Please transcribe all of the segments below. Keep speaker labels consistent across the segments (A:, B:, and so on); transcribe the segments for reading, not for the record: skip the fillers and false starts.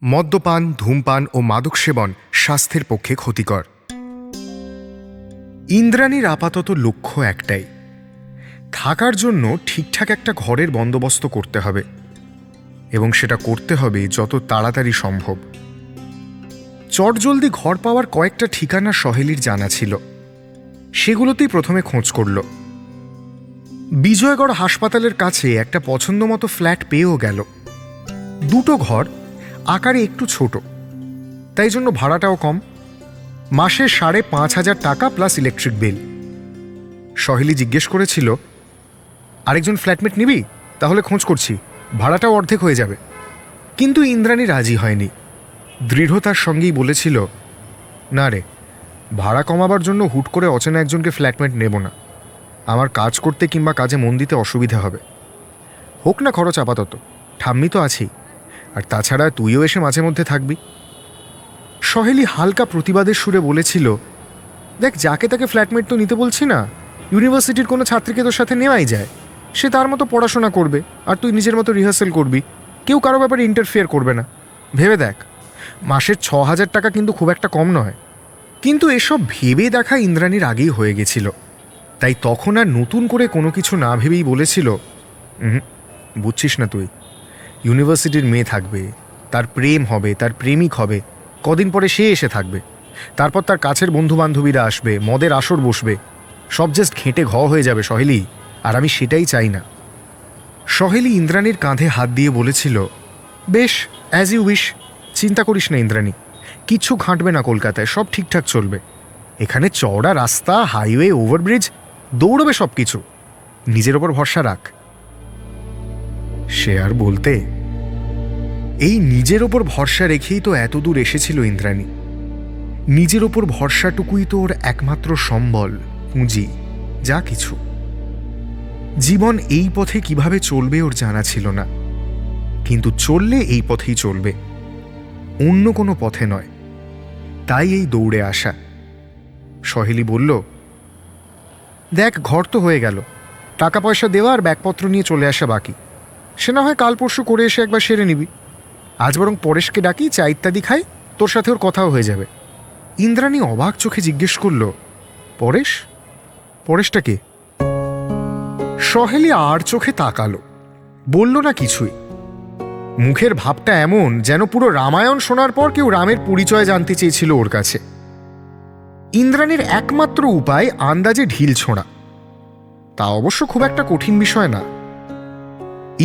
A: মদ্যপান, ধূমপান ও মাদক সেবন স্বাস্থ্যের পক্ষে ক্ষতিকর। ইন্দ্রাণীর আপাতত লক্ষ্য একটাই, থাকার জন্য ঠিকঠাক একটা ঘরের বন্দোবস্ত করতে হবে, এবং সেটা করতে হবে যত তাড়াতাড়ি সম্ভব। চটজলদি ঘর পাওয়ার কয়েকটা ঠিকানা সহেলির জানা ছিল, সেগুলোতেই প্রথমে খোঁজ করল। বিজয়গড় হাসপাতালের কাছে একটা পছন্দমতো ফ্ল্যাট পেয়েও গেল। দুটো ঘর, আকারে একটু ছোট, তাই জন্য ভাড়াটাও কম, মাসে ৫,৫০০ টাকা প্লাস ইলেকট্রিক বিল। সহেলি জিজ্ঞেস করেছিল, আরেকজন ফ্ল্যাটমেট নিবি? তাহলে খোঁজ করছি, ভাড়াটাও অর্ধেক হয়ে যাবে। কিন্তু ইন্দ্রাণী রাজি হয়নি, দৃঢ়তার সঙ্গেই বলেছিল, না রে, ভাড়া কমাবার জন্য হুট করে অচেনা একজনকে ফ্ল্যাটমেট নেব না। আমার কাজ করতে কিংবা কাজে মন দিতে অসুবিধা হবে। হোক না খরচ আপাতত, ঠাম্মি তো আছেই, আর তাছাড়া তুইও এসে মাঝে মধ্যে থাকবি। সহেলি হালকা প্রতিবাদের সুরে বলেছিল, দেখ, যাকে তাকে ফ্ল্যাটমেট তো নিতে বলছি না, ইউনিভার্সিটির কোনো ছাত্রীকে তোর সাথে নেওয়াই যায়। সে তার মতো পড়াশোনা করবে, আর তুই নিজের মতো রিহার্সেল করবি, কেউ কারো ব্যাপারে ইন্টারফেয়ার করবে না। ভেবে দেখ, মাসের ৬,০০০ টাকা কিন্তু খুব একটা কম নয়। কিন্তু এসব ভেবে দেখা ইন্দ্রাণীর আগেই হয়ে গেছিল, তাই তখন আর নতুন করে কোনো কিছু না ভেবেই বলেছিল, বুঝছিস না তুই, ইউনিভার্সিটির মেয়ে থাকবে, তার প্রেম হবে, তার প্রেমিক হবে, কদিন পরে সে এসে থাকবে, তারপর তার কাছের বন্ধুবান্ধবীরা আসবে, মদের আসর বসবে, সব জাস্ট ঘেঁটে ঘ হয়ে যাবে সহেলি, আর আমি সেটাই চাই না। সহেলি ইন্দ্রাণীর কাঁধে হাত দিয়ে বলেছিল, বেশ, অ্যাজ ইউ উইশ, চিন্তা করিস না ইন্দ্রাণী, কিচ্ছু ঘাঁটবে না কলকাতায়, সব ঠিকঠাক চলবে। এখানে চওড়া রাস্তা, হাইওয়ে, ওভারব্রিজ, দৌড়বে সব কিছু, নিজের ওপর ভরসা রাখ। সে আর বলতে, এই নিজের ওপর ভরসা রেখেই তো এত দূর এসেছিল ইন্দ্রাণী। নিজের ওপর ভরসাটুকুই তো ওর একমাত্র সম্বল, পুঁজি, যা কিছু। জীবন এই পথে কিভাবে চলবে ওর জানা ছিল না, কিন্তু চললে এই পথেই চলবে, অন্য কোনো পথে নয়। তাই এই দৌড়ে আসা। সহেলি বলল, দেখ, ঘর তো হয়ে গেল, টাকা পয়সা দেওয়া আর ব্যাগপত্র নিয়ে চলে আসা বাকি। সে না হয় কাল পরশু করে এসে একবার সেরে নিবি। আজ বরং পরেশকে ডাকি, চা ইত্যাদি খাই, তোর সাথে ওর কথাও হয়ে যাবে। ইন্দ্রাণী অবাক চোখে জিজ্ঞেস করল, পরেশ? পরেশটা কে? সহেলি আর চোখে তাকালো, বলল না কিছুই। মুখের ভাবটা এমন যেন পুরো রামায়ণ শোনার পর কেউ রামের পরিচয় জানতে চেয়েছিল ওর কাছে। ইন্দ্রাণীর একমাত্র উপায় আন্দাজে ঢিল ছোঁড়া, তা অবশ্য খুব একটা কঠিন বিষয় না।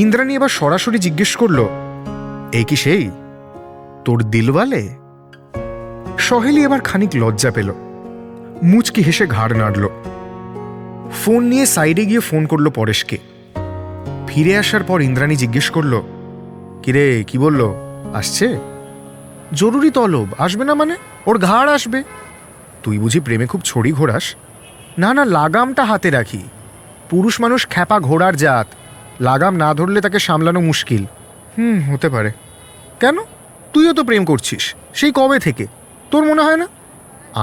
A: ইন্দ্রাণী এবার সরাসরি জিজ্ঞেস করল, এই কি সেই তোর দিলওয়ালে? সহেলি এবার খানিক লজ্জা পেল, মুচকি হেসে ঘাড় নাড়ল। ফোন নিয়ে সাইডে গিয়ে ফোন করলো পরেশকে। ফিরে আসার পর ইন্দ্রাণী জিজ্ঞেস করল, কিরে, কি বলল, আসছে? জরুরি তলব, আসবে না মানে? ওর ঘাড় আসবে। তুই বুঝি প্রেমে খুব ছড়ি ঘোরাস? না না, লাগামটা হাতে রাখি। পুরুষ মানুষ খ্যাপা ঘোড়ার জাত, লাগাম না ধরলে তাকে সামলানো মুশকিল। হতে পারে। কেন? তুইও তো প্রেম করছিস, সেই কবে থেকে? তোর মনে হয় না?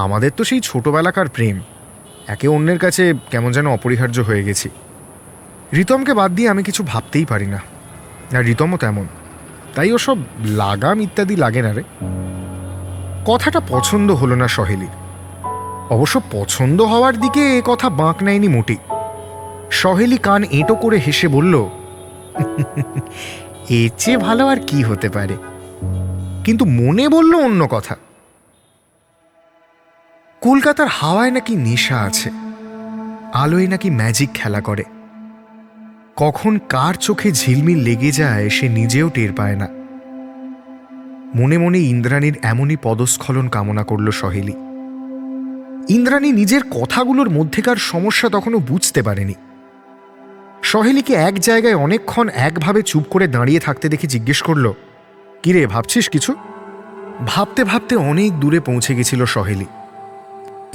A: আমাদের তো সেই ছোটবেলাকার প্রেম, একে অন্যের কাছে কেমন যেন অপরিহার্য হয়ে গেছি। রিতমকে বাদ দিয়ে আমি কিছু ভাবতেই পারি না, আর রিতমও তেমন, তাই ওসব লাগাম ইত্যাদি লাগে না রে। কথাটা পছন্দ হলো না সহেলির। অবশ্য পছন্দ হওয়ার দিকে এ কথা বাঁক নেয়নি মোটেই। সহেলি কান এঁটো করে হেসে বলল, এর চেয়ে ভালো আর কি হতে পারে, কিন্তু মনে বলল অন্য কথা। কলকাতার হাওয়ায় নাকি নেশা আছে, আলোয় নাকি ম্যাজিক খেলা করে, কখন কার চোখে ঝিলমিল লেগে যায় সে নিজেও টের পায় না। মনে মনে ইন্দ্রাণীর এমনই পদস্খলন কামনা করল সহেলি। ইন্দ্রাণী নিজের কথাগুলোর মধ্যেকার সমস্যা তখনও বুঝতে পারেনি। সহেলিকে এক জায়গায় অনেকক্ষণ একভাবে চুপ করে দাঁড়িয়ে থাকতে দেখে জিজ্ঞেস করল, কিরে, ভাবছিস কিছু? ভাবতে ভাবতে অনেক দূরে পৌঁছে গেছিল সহেলি।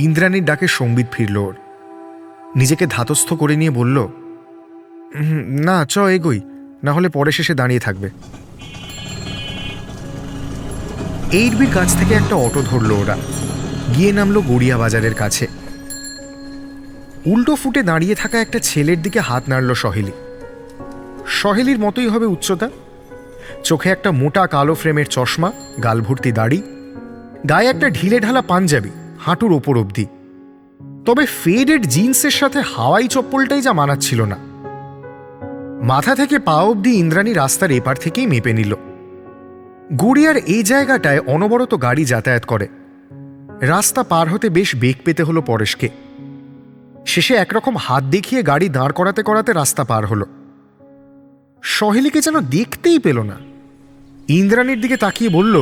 A: ইন্দ্রাণীর ডাকে সম্বিত ফিরল ওর। নিজেকে ধাতস্থ করে নিয়ে বলল, না, এগোই, না হলে পরে শেষে দাঁড়িয়ে থাকবে। 8B কাছ থেকে একটা অটো ধরল ওরা, গিয়ে নামলো গড়িয়া বাজারের কাছে। উল্টো ফুটে দাঁড়িয়ে থাকা একটা ছেলের দিকে হাত নাড়ল সহেলি। সহেলির মতোই হবে উচ্চতা, চোখে একটা মোটা কালো ফ্রেমের চশমা, গাল ভর্তি দাড়ি, গায়ে একটা ঢিলে ঢালা পাঞ্জাবি হাঁটুর ওপর অবধি। তবে ফেডেড জিন্সের সাথে হাওয়াই চপ্পলটাই যা মানাচ্ছিল না। মাথা থেকে পা অবধি ইন্দ্রাণী রাস্তার এপার থেকেই মেপে নিল। গড়িয়ার এই জায়গাটায় অনবরত গাড়ি যাতায়াত করে। রাস্তা পার হতে বেশ বেগ পেতে হলো পরেশকে। শেষে একরকম হাত দেখিয়ে গাড়ি দাঁড় করাতে করাতে রাস্তা পার হলো। সহেলিকে যেন দেখতেই পেল না। ইন্দ্রাণীর দিকে তাকিয়ে বলল,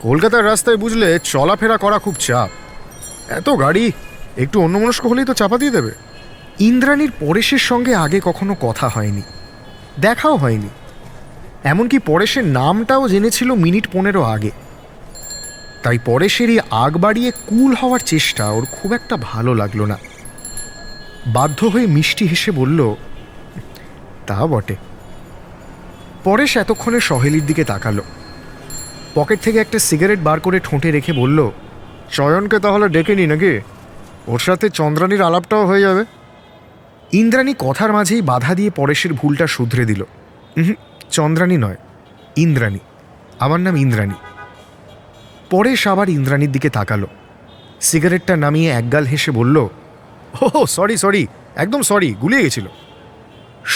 A: কলকাতার রাস্তায় বুঝলে চলাফেরা করা খুব চাপ। এত গাড়ি, একটু অন্যমনস্ক হলেই তো চাপা দিয়ে দেবে। ইন্দ্রাণীর পরেশের সঙ্গে আগে কখনো কথা হয়নি, দেখাও হয়নি। এমনকি পরেশের নামটাও জেনেছিল মিনিট 15 আগে। তাই পরেশেরই আগ বাড়িয়ে কুল হওয়ার চেষ্টা ওর খুব একটা ভালো লাগলো না। বাধ্য হয়ে মিষ্টি হেসে বলল, তা বটে। পরেশ এতক্ষণে সহেলির দিকে তাকালো। পকেট থেকে একটা সিগারেট বার করে ঠোঁটে রেখে বলল, চয়নকে তাহলে ডেকে নি নাকি? ওর সাথে চন্দ্রাণীর আলাপটাও হয়ে যাবে। ইন্দ্রাণী কথার মাঝেই বাধা দিয়ে পরেশের ভুলটা শুধরে দিল, চন্দ্রাণী নয়, ইন্দ্রাণী। আমার নাম ইন্দ্রাণী। পরেশ আবার ইন্দ্রাণীর দিকে তাকালো। সিগারেটটা নামিয়ে একগাল হেসে বলল, ও সরি সরি, একদম সরি, গুলিয়ে গেছিল।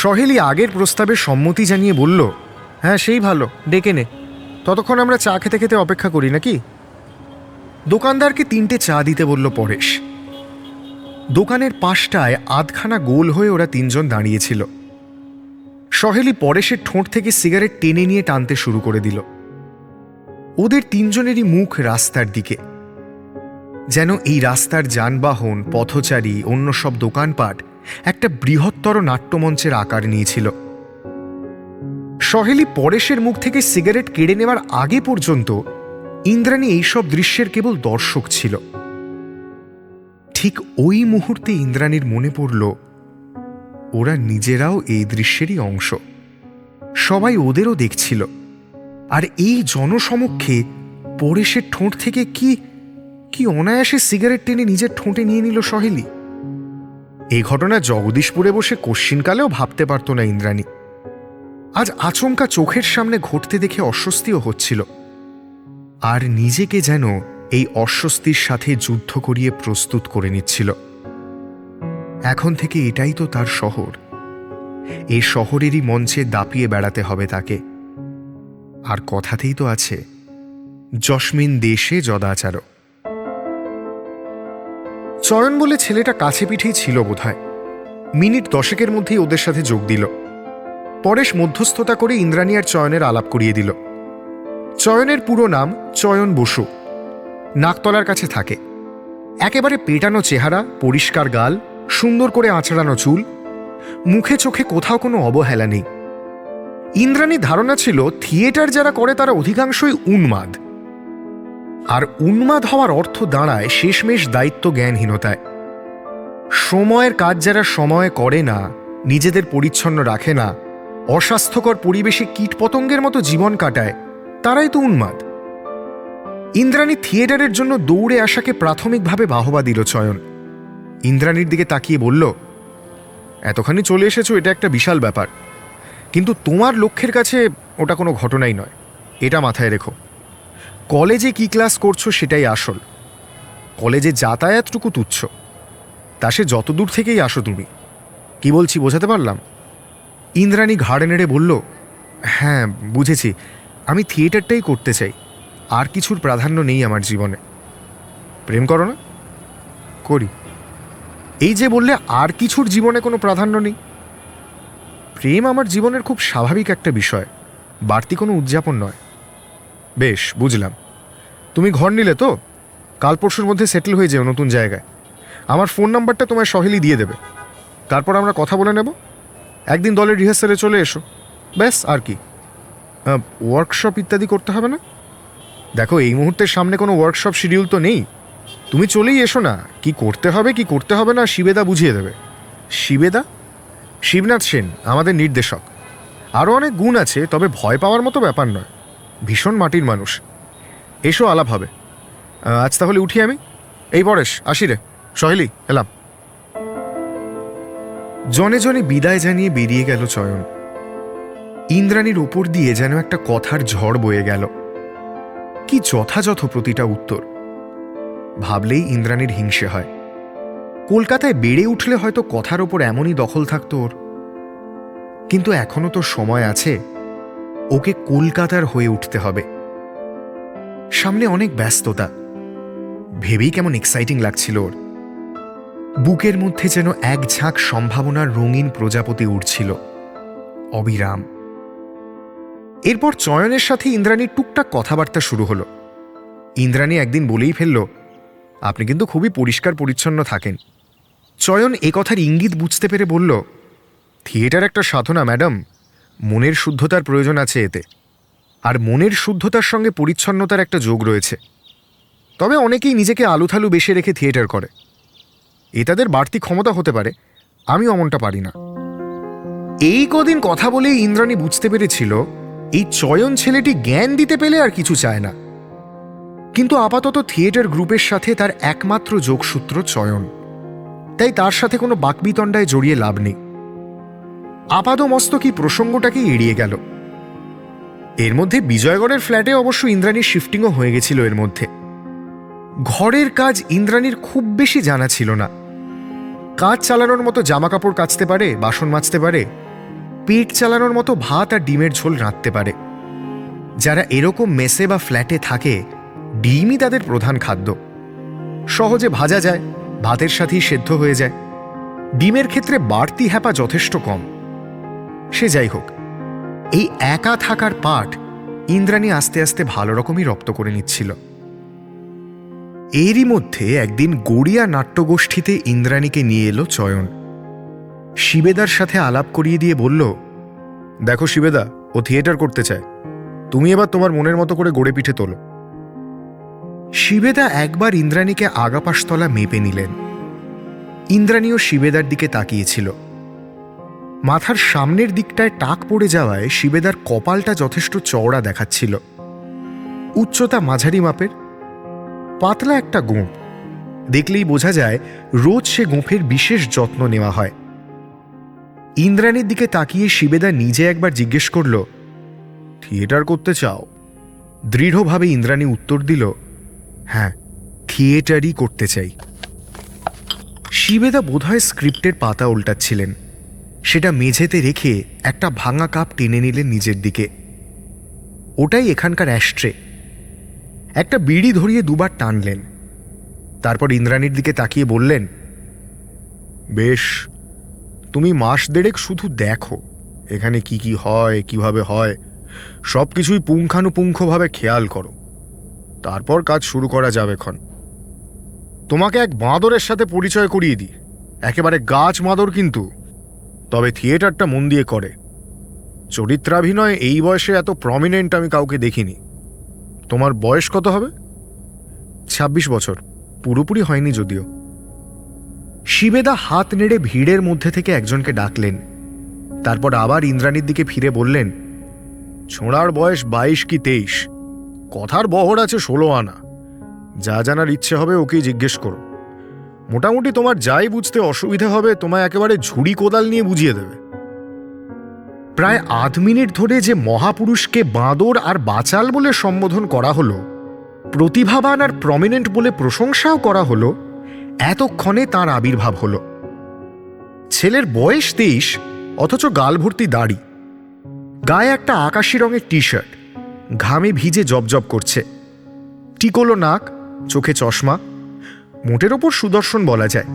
A: সহেলি আগের প্রস্তাবে সম্মতি জানিয়ে বলল, হ্যাঁ সেই ভালো, ডেকে নে। ততক্ষণ আমরা চা খেতে খেতে অপেক্ষা করি নাকি? দোকানদারকে 3টে চা দিতে বলল পরেশ। দোকানের পাশটায় আধখানা গোল হয়ে ওরা 3জন দাঁড়িয়েছিল। সহেলি পরেশের ঠোঁট থেকে সিগারেট টেনে নিয়ে টানতে শুরু করে দিল। ওদের 3জনেরই মুখ রাস্তার দিকে, যেন এই রাস্তার যানবাহন, পথচারী, অন্য সব দোকানপাট একটা বৃহত্তর নাট্যমঞ্চের আকার নিয়েছিল। সহেলি পরেশের মুখ থেকে সিগারেট কেড়ে নেওয়ার আগে পর্যন্ত ইন্দ্রাণী এইসব দৃশ্যের কেবল দর্শক ছিল। ঠিক ওই মুহূর্তে ইন্দ্রাণীর মনে পড়ল, ওরা নিজেরাও এই দৃশ্যেরই অংশ। সবাই ওদেরও দেখছিল। আর এই জনসমক্ষে পরেশের ঠোঁট থেকে কি অনায়াসে সিগারেট টেনে নিজের ঠোঁটে নিয়ে নিল সহেলি। এই ঘটনা জগদীশপুরে বসে কশ্চিনকালেও ভাবতে পারত না ইন্দ্রাণী। আজ আচমকা চোখের সামনে ঘটতে দেখে অস্বস্তিও হচ্ছিল। আর নিজেকে যেন এই অস্বস্তির সাথে যুদ্ধ করিয়ে প্রস্তুত করে নিচ্ছিল। এখন থেকে এটাই তো তার শহর। এই শহরেরই মঞ্চে দাপিয়ে বেড়াতে হবে তাকে। আর কথাতেই তো আছে, যস্মিন দেশে যদাচার। চয়ন বলে ছেলেটা কাছে পিঠেই ছিল বোধহয়। মিনিট 10 মধ্যেই ওদের সাথে যোগ দিল। পরেশ মধ্যস্থতা করে ইন্দ্রাণী আর চয়নের আলাপ করিয়ে দিল। চয়নের পুরো নাম চয়ন বসু। নাকতলার কাছে থাকে। একেবারে পেটানো চেহারা, পরিষ্কার গাল, সুন্দর করে আঁচড়ানো চুল, মুখে চোখে কোথাও কোনো অবহেলা নেই। ইন্দ্রাণীর ধারণা ছিল থিয়েটার যারা করে তারা অধিকাংশই উন্মাদ। আর উন্মাদ হওয়ার অর্থ দাঁড়ায় শেষমেশ দায়িত্ব জ্ঞানহীনতায়। সময়ের কাজ যারা সময়ে করে না, নিজেদের পরিচ্ছন্ন রাখে না, অস্বাস্থ্যকর পরিবেশে কীটপতঙ্গের মতো জীবন কাটায়, তারাই তো উন্মাদ। ইন্দ্রাণী থিয়েটারের জন্য দৌড়ে আসাকে প্রাথমিকভাবে বাহবা দিল চয়ন। ইন্দ্রাণীর দিকে তাকিয়ে বলল, এতখানি চলে এসেছো, এটা একটা বিশাল ব্যাপার। কিন্তু তোমার লক্ষ্যের কাছে ওটা কোনো ঘটনাই নয়, এটা মাথায় রেখো। কলেজে কি ক্লাস করছো সেটাই আসল। কলেজে যাতায়াতটুকু তুচ্ছ। তা সে যত দূর থেকেই আসো তুমি। কি বলছি বোঝাতে পারলাম? ইন্দ্রাণী ঘাড় নেড়ে বলল, হ্যাঁ বুঝেছি, আমি থিয়েটারটাই করতে চাই। আর কিছুর প্রাধান্য নেই আমার জীবনে। প্রেম করো না? করি। এই যে বললে আর কিছুর জীবনে কোনো প্রাধান্য নেই। প্রেম আমার জীবনের খুব স্বাভাবিক একটা বিষয়, বাড়তি কোনো উদযাপন নয়। বেশ, বুঝলাম। তুমি ঘর নিলে তো? কাল পরশুর মধ্যে সেটেল হয়ে যেও নতুন জায়গায়। আমার ফোন নাম্বারটা তোমায় সহেলি দিয়ে দেবে। তারপর আমরা কথা বলে নেব। একদিন দলের রিহার্সালে চলে এসো, ব্যাস। আর কি, ওয়ার্কশপ ইত্যাদি করতে হবে না? দেখো, এই মুহূর্তের সামনে কোনো ওয়ার্কশপ শিডিউল তো নেই। তুমি চলেই এসো না। কি করতে হবে কি করতে হবে না শিবেদা বুঝিয়ে দেবে। শিবেদা? শিবনাথ সেন, আমাদের নির্দেশক। আরও অনেক গুণ আছে, তবে ভয় পাওয়ার মতো ব্যাপার নয়। ভীষণ মাটির মানুষ। এসো, আলাপ হবে। আজ তাহলে উঠি আমি। এই পরেশ, আসি রে। সহেলি, এলাম। জনে জনে বিদায় জানিয়ে বেরিয়ে গেল চয়ন। ইন্দ্রাণীর ওপর দিয়ে যেন একটা কথার ঝড় বয়ে গেল। কি যথাযথ প্রতিটা উত্তর! ভাবলেই ইন্দ্রাণীর হিংসে হয়। কলকাতায় বেড়ে উঠলে হয়তো কথার ওপর এমনই দখল থাকতো ওর। কিন্তু এখনো তো সময় আছে, ওকে কলকাতার হয়ে উঠতে হবে। সামনে অনেক ব্যস্ততা, ভেবেই কেমন এক্সাইটিং লাগছিল ওর। বুকের মধ্যে যেন এক ঝাঁক সম্ভাবনার রঙিন প্রজাপতি উড়ছিল অবিরাম। এরপর চয়নের সাথে ইন্দ্রাণীর টুকটাক কথাবার্তা শুরু হলো। ইন্দ্রাণী একদিন বলেই ফেলল, আপনি কিন্তু খুবই পরিষ্কার পরিচ্ছন্ন থাকেন। চয়ন এ কথার ইঙ্গিত বুঝতে পেরে বলল, থিয়েটার একটা সাধনা ম্যাডাম, মনের শুদ্ধতার প্রয়োজন আছে এতে। আর মনের শুদ্ধতার সঙ্গে পরিচ্ছন্নতার একটা যোগ রয়েছে। তবে অনেকেই নিজেকে আলুথালু বেশে রেখে থিয়েটার করে, এ তাদের বাড়তি ক্ষমতা হতে পারে, আমি অমনটা পারি না। এই কদিন কথা বলেই ইন্দ্রাণী বুঝতে পেরেছিল এই চয়ন ছেলেটি জ্ঞান দিতে পেলে আর কিছু চায় না। কিন্তু আপাতত থিয়েটার গ্রুপের সাথে তার একমাত্র যোগসূত্র চয়ন, তাই তার সাথে কোনো বাকবিতণ্ডায় জড়িয়ে লাভ নেই। আপাদমস্তক এই প্রসঙ্গটাকেই এড়িয়ে গেল। এর মধ্যে বিজয়গড়ের ফ্ল্যাটে অবশ্য ইন্দ্রাণীর শিফটিংও হয়ে গেছিল। এর মধ্যে ঘরের কাজ ইন্দ্রাণীর খুব বেশি জানা ছিল না। কাজ চালানোর মতো জামা কাপড় কাচতে পারে, বাসন মাজতে পারে, পেট চালানোর মতো ভাত আর ডিমের ঝোল রাঁধতে পারে। যারা এরকম মেসে বা ফ্ল্যাটে থাকে, ডিমই তাদের প্রধান খাদ্য। সহজে ভাজা যায়, ভাতের সাথেই সেদ্ধ হয়ে যায়। ডিমের ক্ষেত্রে বাড়তি হ্যাপা যথেষ্ট কম। সে যাই হোক, এই একা থাকার পাঠ ইন্দ্রাণী আস্তে আস্তে ভালো রকমই রপ্ত করে নিচ্ছিল। এরই মধ্যে একদিন গড়িয়া নাট্যগোষ্ঠীতে ইন্দ্রাণীকে নিয়ে এলো চয়ন। শিবেদার সাথে আলাপ করিয়ে দিয়ে বলল, দেখো শিবেদা, ও থিয়েটার করতে চায়, তুমি এবার তোমার মনের মতো করে গড়ে পিঠে তোলো। শিবেদা একবার ইন্দ্রাণীকে আগাপাশতলা মেপে নিলেন। ইন্দ্রাণীও শিবেদার দিকে তাকিয়েছিল। মাথার সামনের দিকটায় টাক পড়ে যাওয়ায় শিবেদার কপালটা যথেষ্ট চওড়া দেখাচ্ছিল। উচ্চতা মাঝারি মাপের, পাতলা একটা গোঁফ। দেখলেই বোঝা যায় রোজ সে গোঁফের বিশেষ যত্ন নেওয়া হয়। ইন্দ্রাণীর দিকে তাকিয়ে শিবেদা নিজে একবার জিজ্ঞেস করল, থিয়েটার করতে চাও? দৃঢ়ভাবে ইন্দ্রাণী উত্তর দিল, হ্যাঁ, থিয়েটারই করতে চাই। শিবেদা বোধহয় স্ক্রিপ্টের পাতা উল্টাচ্ছিলেন। সেটা মেঝেতে রেখে একটা ভাঙা কাপ টেনে নিলেন নিজের দিকে। ওটাই এখানকার অ্যাশট্রে। একটা বিড়ি ধরিয়ে দুবার টানলেন। তারপর ইন্দ্রাণীর দিকে তাকিয়ে বললেন, বেশ, তুমি মাস দেড়েক শুধু দেখো এখানে কি কি হয়, কিভাবে হয়, সব কিছুই পুঙ্খানুপুঙ্খভাবে খেয়াল করো। তারপর কাজ শুরু করা যাবে। ক্ষণ তোমাকে এক বাঁদরের সাথে পরিচয় করিয়ে দিই, একেবারে গাছ মাদর কিন্তু, তবে থিয়েটারটা মন দিয়ে করে। চরিত্রাভিনয় এই বয়সে এত প্রমিনেন্ট আমি কাউকে দেখিনি। তোমার বয়স কত হবে? 26 বছর, পুরোপুরি হয়নি যদিও। শিবেদা হাত নেড়ে ভিড়ের মধ্যে থেকে একজনকে ডাকলেন। তারপর আবার ইন্দ্রাণীর দিকে ফিরে বললেন, ছোঁড়ার বয়স 22 কি 23, কথার বহর আছে 16 আনা। যা জানার ইচ্ছে হবে ওকেই জিজ্ঞেস করো। মোটামুটি তোমার যাই বুঝতে অসুবিধে হবে তোমায় একেবারে ঝুড়ি কোদাল নিয়ে বুঝিয়ে দেবে। প্রায় আধ মিনিট ধরে যে মহাপুরুষকে বাঁদর আর বাচাল বলে সম্বোধন করা হলো, প্রতিভাবান আর প্রমিনেন্ট বলে প্রশংসাও করা হলো, এতক্ষণে তার আবির্ভাব হলো। ছেলের বয়স 23, অথচ গাল ভর্তি দাড়ি, গায়ে একটা আকাশি রঙের টি শার্ট, ঘামে ভিজে জবজব করছে, টিকোলো নাক, চোখে চশমা, মোটের ওপর সুদর্শন বলা যায়।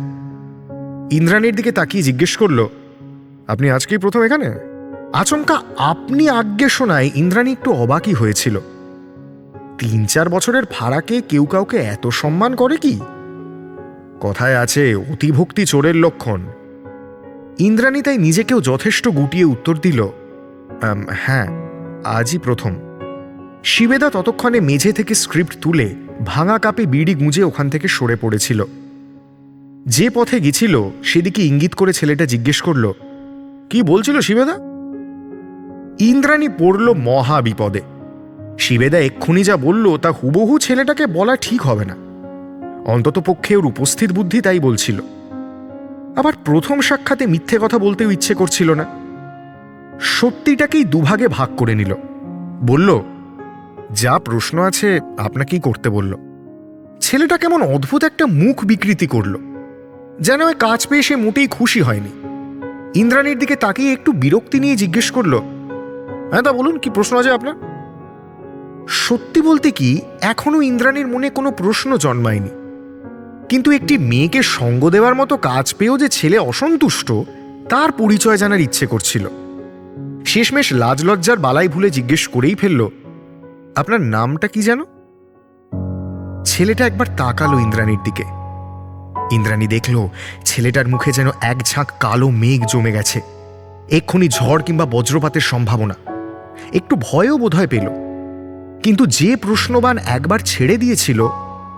A: ইন্দ্রাণীর দিকে তাকিয়ে জিজ্ঞেস করল, আপনি আজকেই প্রথম এখানে? আচমকা আপনি আজ্ঞে শোনায় ইন্দ্রাণী একটু অবাকই হয়েছিল। 3-4 বছরের ফারাকে কেউ কাউকে এত সম্মান করে কি? কথায় আছে অতিভক্তি চোরের লক্ষণ। ইন্দ্রাণী তাই নিজেকেও যথেষ্ট গুটিয়ে উত্তর দিল, হ্যাঁ, আজই প্রথম। শিবেদা ততক্ষণে মেঝে থেকে স্ক্রিপ্ট তুলে ভাঙা কাপে বিড়ি গুঁজে ওখান থেকে সরে পড়েছিল। যে পথে গেছিল সেদিকে ইঙ্গিত করে ছেলেটা জিজ্ঞেস করল, কি বলছিল শিবেদা? ইন্দ্রাণী পড়ল মহা বিপদে। শিবেদা এক্ষুনি যা বলল তা হুবহু ছেলেটাকে বলা ঠিক হবে না। অন্তত পক্ষে ওর উপস্থিত বুদ্ধি তাই বলছিল। আবার প্রথম সাক্ষাতে মিথ্যে কথা বলতেও ইচ্ছে করছিল না। সত্যিটাকেই দুভাগে ভাগ করে নিল। বলল, যা প্রশ্ন আছে আপনাকেই করতে বলল। ছেলেটা কেমন অদ্ভুত একটা মুখ বিকৃতি করল, যেন ওই কাজ পেয়ে সে মোটেই খুশি হয়নি। ইন্দ্রাণীর দিকে তাকিয়ে একটু বিরক্তি নিয়ে জিজ্ঞেস করল, হ্যাঁ তা বলুন, কি প্রশ্ন আছে আপনার? সত্যি বলতে কি, এখনো ইন্দ্রাণীর মনে কোনো প্রশ্ন জন্মায়নি, কিন্তু একটি মেয়েকে সঙ্গ দেওয়ার মতো কাজ পেয়েও যে ছেলে অসন্তুষ্ট তার পরিচয় জানার ইচ্ছে করছিল। শেষমেশ লাজ লজ্জার বালাই ভুলে জিজ্ঞেস করেই ফেলল, আপনার নামটা কি যেন? ছেলেটা একবার তাকালো ইন্দ্রাণীর দিকে। ইন্দ্রাণী দেখল ছেলেটার মুখে যেন এক ঝাঁক কালো মেঘ জমে গেছে, এক্ষুনি ঝড় কিংবা বজ্রপাতের সম্ভাবনা। একটু ভয়ও বোধহয় পেল, কিন্তু যে প্রশ্নবান একবার ছেড়ে দিয়েছিল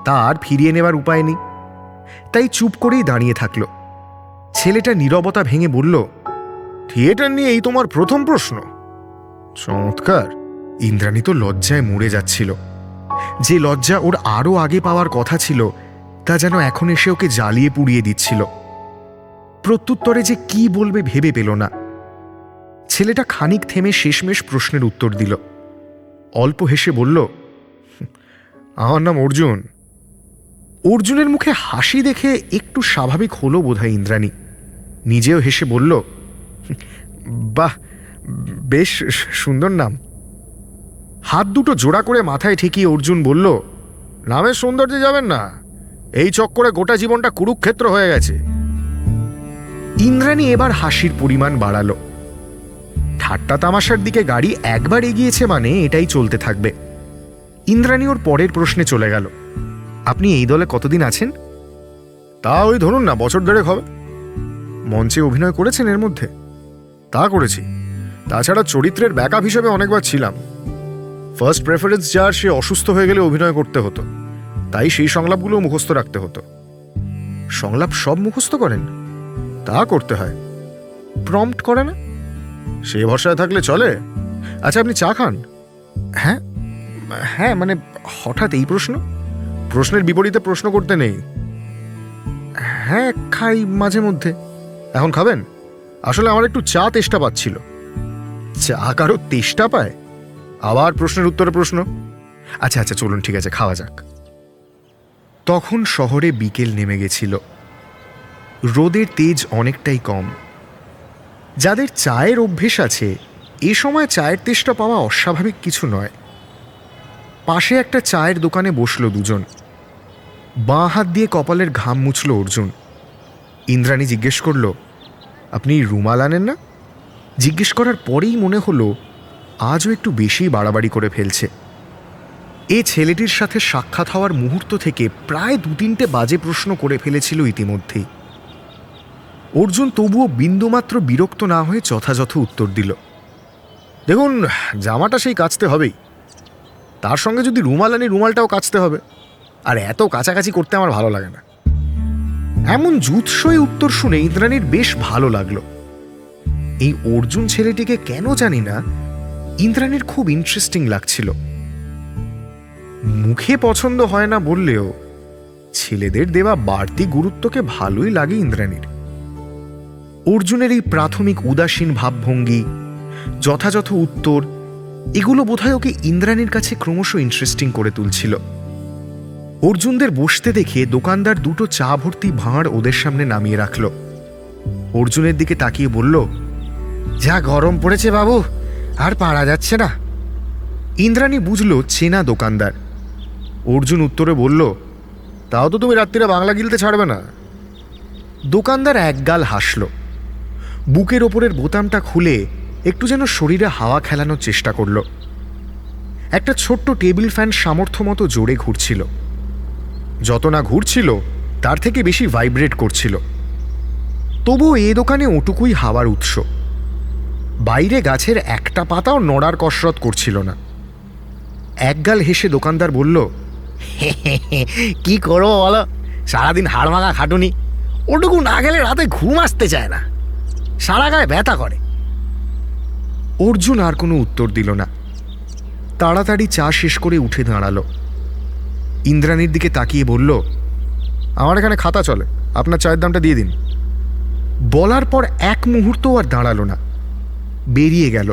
A: তার ফিরিয়ে নেবার উপায় নেই, তাই চুপ করেই দাঁড়িয়ে থাকল। ছেলেটা নীরবতা ভেঙে বলল, থিয়েটার নিয়ে এই তোমার প্রথম প্রশ্ন? চমৎকার। ইন্দ্রাণী তো লজ্জায় মরে যাচ্ছিল। যে লজ্জা ওর আরও আগে পাওয়ার কথা ছিল তা যেন এখন এসে ওকে জ্বালিয়ে পুড়িয়ে দিচ্ছিল। প্রত্যুত্তরে যে কি বলবে ভেবে পেল না। ছেলেটা খানিক থেমে শেষমেশ প্রশ্নের উত্তর দিল। অল্প হেসে বলল, আমার নাম অর্জুন। অর্জুনের মুখে হাসি দেখে একটু স্বাভাবিক হলো বোধহয় ইন্দ্রাণী। নিজেও হেসে বলল, বাহ, বেশ সুন্দর নাম। হাত দুটো জোড়া করে মাথায় ঠেকিয়ে অর্জুন বলল, নামের সৌন্দর্যে যাবেন না, এই চক্করে গোটা জীবনটা কুরুক্ষেত্র হয়ে গেছে। ইন্দ্রাণী এবার হাসির পরিমাণ বাড়ালো। ঠাট্টা তামাশার দিকে গাড়ি একবার এগিয়েছে মানে এটাই চলতে থাকবে। ইন্দ্রাণী ওর পরের প্রশ্নে চলে গেল, আপনি এই দলে কতদিন আছেন? তা ওই ধরুন না, বছর দেড়েক হবে। মঞ্চে অভিনয় করেছেন এর মধ্যে? তা করেছি, তাছাড়া চরিত্রের ব্যাকআপ হিসেবে অনেকবার ছিলাম। ফার্স্ট প্রেফারেন্স যার, সে অসুস্থ হয়ে গেলে অভিনয় করতে হতো, তাই সেই সংলাপগুলো মুখস্থ রাখতে হতো। সংলাপ সব মুখস্থ করেন? তা করতে হয়। প্রম্পট করে না? সে ভরসায় থাকলে চলে। আচ্ছা, আপনি চা খান? হ্যাঁ হ্যাঁ, মানে হঠাৎ এই প্রশ্ন? প্রশ্নের বিপরীতে প্রশ্ন করতে নেই। হ্যাঁ, খাই মাঝে মধ্যে। এখন খাবেন? আসলে আমার একটু চা তেষ্টা পাচ্ছিল। চা কারো তেষ্টা পায়? আবার প্রশ্নের উত্তরে প্রশ্ন। আচ্ছা আচ্ছা, চলুন, ঠিক আছে, খাওয়া যাক। তখন শহরে বিকেল নেমে গেছিল। রোদের তেজ অনেকটাই কম। যাদের চায়ের অভ্যেস আছে এ সময় চায়ের তেষ্টা পাওয়া অস্বাভাবিক কিছু নয়। পাশে একটা চায়ের দোকানে বসল দুজন। বাঁ হাত দিয়ে কপালের ঘাম মুছল অর্জুন। ইন্দ্রাণী জিজ্ঞেস করল, আপনি রুমাল আনেন না? জিজ্ঞেস করার পরেই মনে হলো আজও একটু বেশি বাড়াবাড়ি করে ফেলছে। এ ছেলেটির সাথে সাক্ষাৎ হওয়ার মুহূর্ত থেকে প্রায় 2-3টে বাজে প্রশ্ন করে ফেলেছিল ইতিমধ্যেই। অর্জুন তবুও বিন্দুমাত্র বিরক্ত না হয়ে যথাযথ উত্তর দিল, দেখুন, জামাটা সেই কাচতে হবেই, তার সঙ্গে যদি রুমাল আনি রুমালটাও কাচতে হবে, আর এত কাছাকাছি করতে আমার ভালো লাগে না। এমন জুৎসই উত্তর শুনে ইন্দ্রাণীর বেশ ভালো লাগলো। এই অর্জুন ছেলেটিকে কেন জানি না ইন্দ্রাণীর খুব ইন্টারেস্টিং লাগছিল। মুখে পছন্দ হয় না বললেও ছেলেদের দেওয়া বাড়তি গুরুত্বকে ভালোই লাগে ইন্দ্রাণীর। অর্জুনের এই প্রাথমিক উদাসীন ভাবভঙ্গি, যথাযথ উত্তর, এগুলো বোধহয় ওকে ইন্দ্রাণীর কাছে ক্রমশ ইন্টারেস্টিং করে তুলছিল। অর্জুনদের বসতে দেখে দোকানদার দুটো চা ভর্তি ভাঁড় ওদের সামনে নামিয়ে রাখল। অর্জুনের দিকে তাকিয়ে বলল, যা গরম পড়েছে বাবু, আর পারা যাচ্ছে না। ইন্দ্রাণী বুঝল চেনা দোকানদার। অর্জুন উত্তরে বলল, তাও তো তুমি রাত্রিরে বাংলা গিলতে ছাড়বে না। দোকানদার একগাল হাসল। বুকের ওপরের বোতামটা খুলে একটু যেন শরীরে হাওয়া খেলানোর চেষ্টা করল। একটা ছোট্ট টেবিল ফ্যান সামর্থ্য মতো জোরে ঘুরছিল। যত না ঘুরছিল তার থেকে বেশি ভাইব্রেট করছিল। তবুও এ দোকানে ওটুকুই হাওয়ার উৎস। বাইরে গাছের একটা পাতাও নড়ার কসরত করছিল না। একগাল হেসে দোকানদার বলল, কি করবো বলো, সারাদিন হাড় ভাঙা খাটুনি, ওটুকু না গেলে রাতে ঘুম আসতে চায় না, সারা গায়ে ব্যথা করে। অর্জুন আর কোনো উত্তর দিল না। তাড়াতাড়ি চা শেষ করে উঠে দাঁড়ালো। ইন্দ্রাণীর দিকে তাকিয়ে বলল, আমার এখানে খাতা চলে, আপনার চায়ের দামটা দিয়ে দিন। বলার পর এক মুহূর্তও আর দাঁড়ালো না। বেরিয়ে গেল।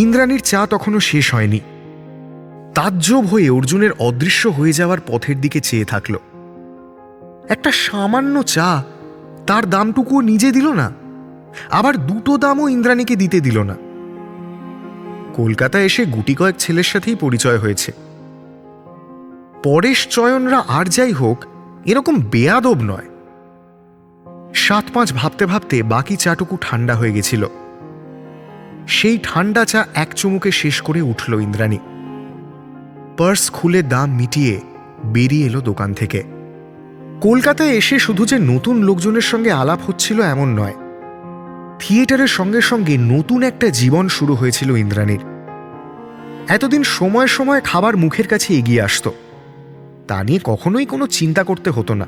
A: ইন্দ্রাণীর চা তখনও শেষ হয়নি। তাজ্জব হয়ে অর্জুনের অদৃশ্য হয়ে যাওয়ার পথের দিকে চেয়ে থাকল। একটা সামান্য চা, তার দামটুকুও নিজে দিল না, আবার দুটো দামও ইন্দ্রাণীকে দিতে দিল না। কলকাতায় এসে গুটি কয়েক ছেলের সাথেই পরিচয় হয়েছে। পরেশ চয়নরা আর যাই হোক এরকম বেয়াদব নয়। 7-5 ভাবতে ভাবতে বাকি চাটুকু ঠান্ডা হয়ে গেছিল। সেই ঠান্ডা চা এক চুমুকে শেষ করে উঠল ইন্দ্রাণী। পার্স খুলে দাম মিটিয়ে বেরিয়ে এলো দোকান থেকে। কলকাতায় এসে শুধু যে নতুন লোকজনের সঙ্গে আলাপ হচ্ছিল এমন নয়, থিয়েটারের সঙ্গে সঙ্গে নতুন একটা জীবন শুরু হয়েছিল ইন্দ্রাণীর। এতদিন সময় সময় খাবার মুখের কাছে এগিয়ে আসত, তা নিয়ে কখনোই কোনো চিন্তা করতে হতো না।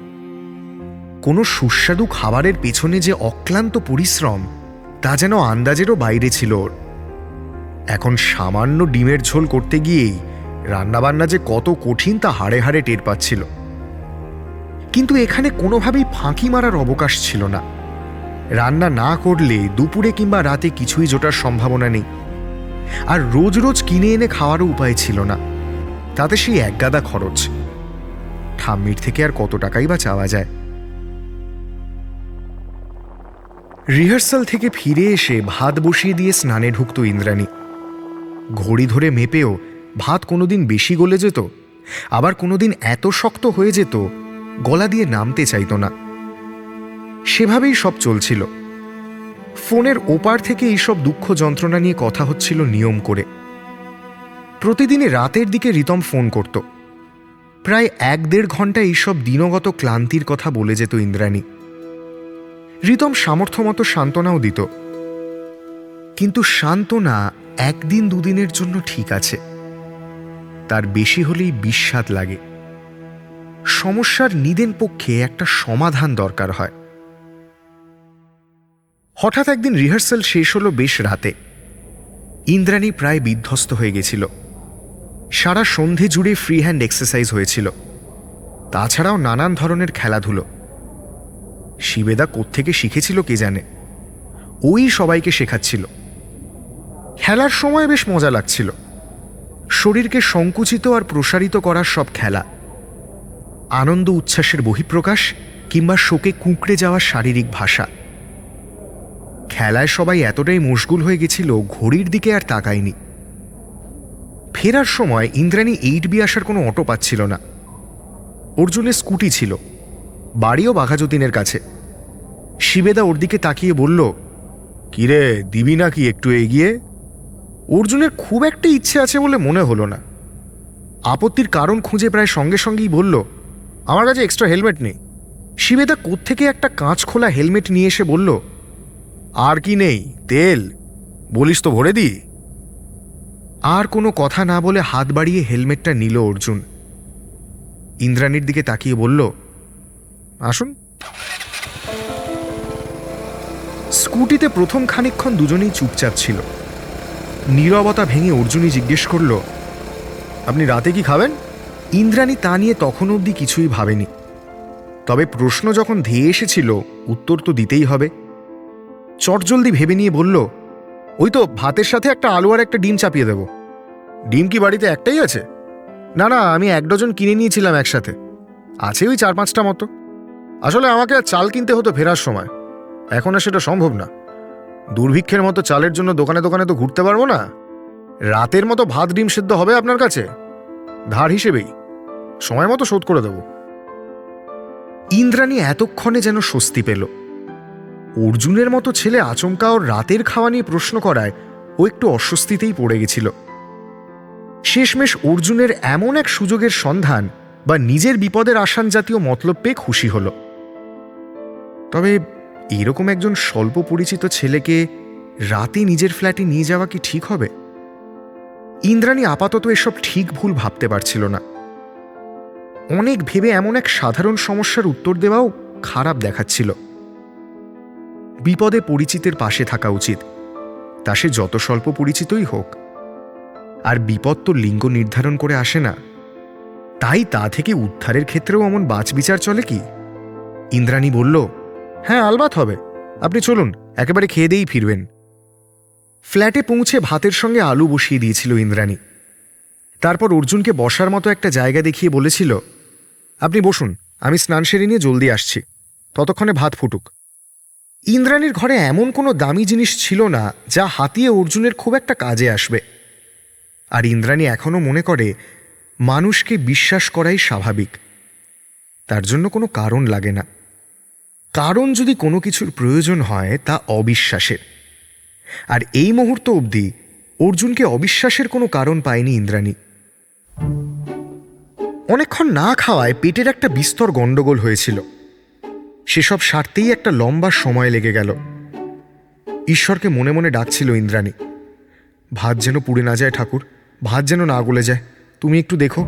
A: কোনো সুস্বাদু খাবারের পেছনে যে অক্লান্ত পরিশ্রম, তা যেন আন্দাজেরও বাইরে ছিল ওর। এখন সামান্য ডিমের ঝোল করতে গিয়েই রান্নাবান্না যে কত কঠিন তা হাড়ে হাড়ে টের পাচ্ছিল। কিন্তু এখানে কোনোভাবেই ফাঁকি মারার অবকাশ ছিল না। রান্না না করলে দুপুরে কিংবা রাতে কিছুই জোটার সম্ভাবনা নেই, আর রোজ রোজ কিনে এনে খাওয়ারও উপায় ছিল না। তাতে সেই একগাদা খরচ, ঠাম্মির থেকে আর কত টাকাই বা চাওয়া যায়। রিহার্সাল থেকে ফিরে এসে ভাত বসিয়ে দিয়ে স্নানে ঢুকত ইন্দ্রাণী। ঘড়ি ধরে মেপেও ভাত কোনোদিন বেশি গলে যেত, আবার কোনোদিন এত শক্ত হয়ে যেত গলা দিয়ে নামতে চাইত না। সেভাবেই সব চলছিল। ফোনের ওপার থেকে এইসব দুঃখ যন্ত্রণা নিয়ে কথা হচ্ছিল নিয়ম করে। প্রতিদিনই রাতের দিকে রিতম ফোন করত। প্রায় 1-1.5 ঘন্টা এইসব দিনগত ক্লান্তির কথা বলে যেত ইন্দ্রাণী। রিতম সামর্থ্যমতো সান্ত্বনাও দিত, কিন্তু সান্ত্বনা 1-2 দিনের জন্য ঠিক আছে, তার বেশি হলেই বিস্বাদ লাগে। সমস্যার নিদেন পক্ষে একটা সমাধান দরকার হয়। হঠাৎ একদিন রিহার্সাল শেষ হলো বেশ রাতে। ইন্দ্রাণী প্রায় বিধ্বস্ত হয়ে গেছিল। সারা সন্ধে জুড়ে ফ্রি হ্যান্ড এক্সারসাইজ হয়েছিল, তাছাড়াও নানান ধরনের খেলাধুলো। শিবেদা কোত্থেকে শিখেছিল কে জানে, ওই সবাইকে শেখাচ্ছিল। খেলার সময় বেশ মজা লাগছিল। শরীরকে সংকুচিত আর প্রসারিত করার সব খেলা, আনন্দ উচ্ছ্বাসের বহিঃপ্রকাশ কিংবা শোকে কুঁকড়ে যাওয়ার শারীরিক ভাষা। খেলায় সবাই এতটাই মশগুল হয়ে গেছিল ঘড়ির দিকে আর তাকায়নি। ফেরার সময় ইন্দ্রাণী 8B আসার কোনো অটো পাচ্ছিল না। অর্জুনের স্কুটি ছিল, বাড়িও বাঘাযতীনের কাছে। শিবেদা ওর দিকে তাকিয়ে বলল, কিরে দিবি নাকি একটু এগিয়ে? অর্জুনের খুব একটা ইচ্ছে আছে বলে মনে হলো না। আপত্তির কারণ খুঁজে প্রায় সঙ্গে সঙ্গেই বলল, আমার কাছে এক্সট্রা হেলমেট নেই। শিবেদা কোত্থেকে একটা কাঁচ খোলা হেলমেট নিয়ে এসে বলল, আর কি নেই? তেল বলিস তো ভরে দিই। আর কোনো কথা না বলে হাত বাড়িয়ে হেলমেটটা নিল অর্জুন। ইন্দ্রাণীর দিকে তাকিয়ে বলল, আসুন। স্কুটিতে প্রথম খানিকক্ষণ দুজনেই চুপচাপ ছিল। নীরবতা ভেঙে অর্জুনই জিজ্ঞেস করল, আপনি রাতে কি খাবেন? ইন্দ্রাণী তা নিয়ে তখন অবধি কিছুই ভাবেনি, তবে প্রশ্ন যখন ধেয়ে এসেছিল উত্তর তো দিতেই হবে। চটজলদি ভেবে নিয়ে বলল, ওই তো ভাতের সাথে একটা আলু আর একটা ডিম চাপিয়ে দেব। ডিম কি বাড়িতে একটাই আছে? না না, আমি 1 ডজন কিনে নিয়েছিলাম একসাথে, আছে ওই 4-5টা মতো। আসলে আমাকে আর চাল কিনতে হতো ফেরার সময়, এখন আর সেটা সম্ভব না। দুর্ভিক্ষের মতো চালের জন্য দোকানে দোকানে তো ঘুরতে পারবো না। রাতের মতো ভাত ডিম সেদ্ধ হবে আপনার কাছে, ধার হিসেবেই, সময় মতো শোধ করে দেব। ইন্দ্রাণী এতক্ষণে যেন স্বস্তি পেল। অর্জুনের মতো ছেলে আচমকা ওর রাতের খাওয়া নিয়ে প্রশ্ন করায় ও একটু অস্বস্তিতেই পড়ে গেছিল। শেষমেশ অর্জুনের এমন এক সুযোগের সন্ধান বা নিজের বিপদের আসান জাতীয় মতলব পেয়ে খুশি হল। তবে এরকম একজন স্বল্প পরিচিত ছেলেকে রাতে নিজের ফ্ল্যাটে নিয়ে যাওয়া কি ঠিক হবে? ইন্দ্রাণী আপাতত এসব ঠিক ভুল ভাবতে পারছিল না। অনেক ভেবে এমন এক সাধারণ সমস্যার উত্তর দেওয়াও খারাপ দেখাচ্ছিল। বিপদে পরিচিতের পাশে থাকা উচিত, তা সে যত স্বল্প পরিচিতই হোক। আর বিপদ তো লিঙ্গ নির্ধারণ করে আসে না, তাই তা থেকে উদ্ধারের ক্ষেত্রেও এমন বাছবিচার চলে কি? ইন্দ্রাণী বলল, হ্যাঁ আলবাত হবে, আপনি চলুন, একেবারে খেয়ে দিয়েই ফিরবেন। ফ্ল্যাটে পৌঁছে ভাতের সঙ্গে আলু বসিয়ে দিয়েছিল ইন্দ্রাণী। তারপর অর্জুনকে বসার মতো একটা জায়গা দেখিয়ে বলেছিল, আপনি বসুন, আমি স্নান সেরে নিয়ে জলদি আসছি, ততক্ষণে ভাত ফুটুক। ইন্দ্রাণীর ঘরে এমন কোনো দামি জিনিস ছিল না যা হাতিয়ে অর্জুনের খুব একটা কাজে আসবে। আর ইন্দ্রাণী এখনও মনে করে মানুষকে বিশ্বাস করাই স্বাভাবিক, তার জন্য কোনো কারণ লাগে না। কারণ যদি কোনো কিছুর প্রয়োজন হয় তা অবিশ্বাসের, আর এই মুহূর্ত অবধি অর্জুনকে অবিশ্বাসের কোনো কারণ পায়নি ইন্দ্রাণী। অনেকক্ষণ না খাওয়ায় পেটের একটা বিস্তর গণ্ডগোল হয়েছিল, সেসব সারতেই একটা লম্বা সময় লেগে গেল। ঈশ্বরকে মনে মনে ডাকছিল ইন্দ্রাণী, ভাত যেন পুড়ে না যায় ঠাকুর, ভাত যেন না গলে যায়, তুমি একটু দেখো।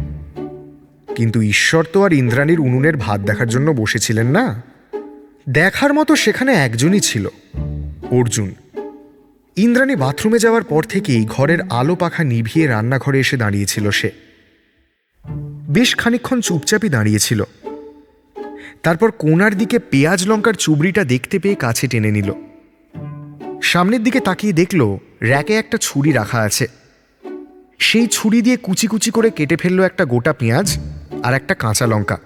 A: কিন্তু ঈশ্বর তো আর ইন্দ্রাণীর উনুনের ভাত দেখার জন্য বসেছিলেন না। দেখার মতো সেখানে একজনই ছিল, অর্জুন। ইন্দ্রাণী বাথরুমে যাওয়ার পর থেকেই ঘরের আলো পাখা নিভিয়ে রান্নাঘরে এসে দাঁড়িয়েছিল সে। বেশ খানিকক্ষণ চুপচাপই দাঁড়িয়েছিল। তারপর কোণার দিকে পেঁয়াজ লঙ্কার চুবড়িটা দেখতে পেয়ে কাছে টেনে নিল। সামনের দিকে তাকিয়ে দেখল র্যাকে একটা ছুরি রাখা আছে। সেই ছুরি দিয়ে কুচি কুচি করে কেটে ফেললো একটা গোটা পেঁয়াজ আর একটা কাঁচা লঙ্কা।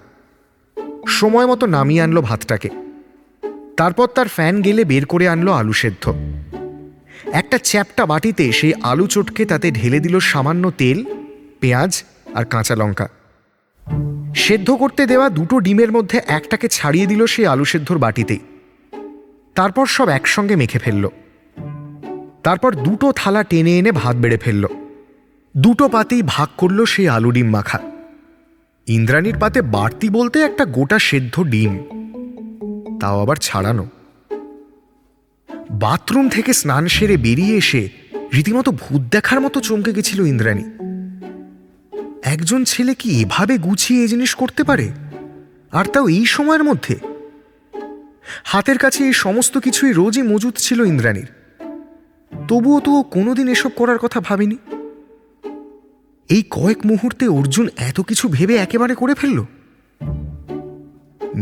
A: সময় মতো নামিয়ে আনলো ভাতটাকে। তারপর তার ফ্যান গেলে বের করে আনলো আলু সেদ্ধ। একটা চ্যাপ্টা বাটিতে সেই আলু চটকে তাতে ঢেলে দিল সামান্য তেল, পেঁয়াজ আর কাঁচা লঙ্কা। সেদ্ধ করতে দেওয়া দুটো ডিমের মধ্যে একটাকে ছাড়িয়ে দিল সেই আলু সেদ্ধর বাটিতেই। তারপর সব একসঙ্গে মেখে ফেলল। তারপর দুটো থালা টেনে এনে ভাত বেড়ে ফেলল। দুটো পাতেই ভাগ করল সেই আলু ডিম মাখা। ইন্দ্রাণীর পাতে বাড়তি বলতে একটা গোটা সেদ্ধ ডিম, তাও আবার ছাড়ানো। বাথরুম থেকে স্নান সেরে বেরিয়ে এসে রীতিমতো ভূত দেখার মতো চমকে গেছিল ইন্দ্রাণী। একজন ছেলে কি এভাবে গুছিয়ে এই জিনিস করতে পারে, আর তাও এই সময়ের মধ্যে? হাতের কাছে এই সমস্ত কিছুই রোজই মজুদ ছিল ইন্দ্রাণীর, তবুও তো কোনোদিন এসব করার কথা ভাবিনি। এই কয়েক মুহূর্তে অর্জুন এত কিছু ভেবে একেবারে করে ফেলল।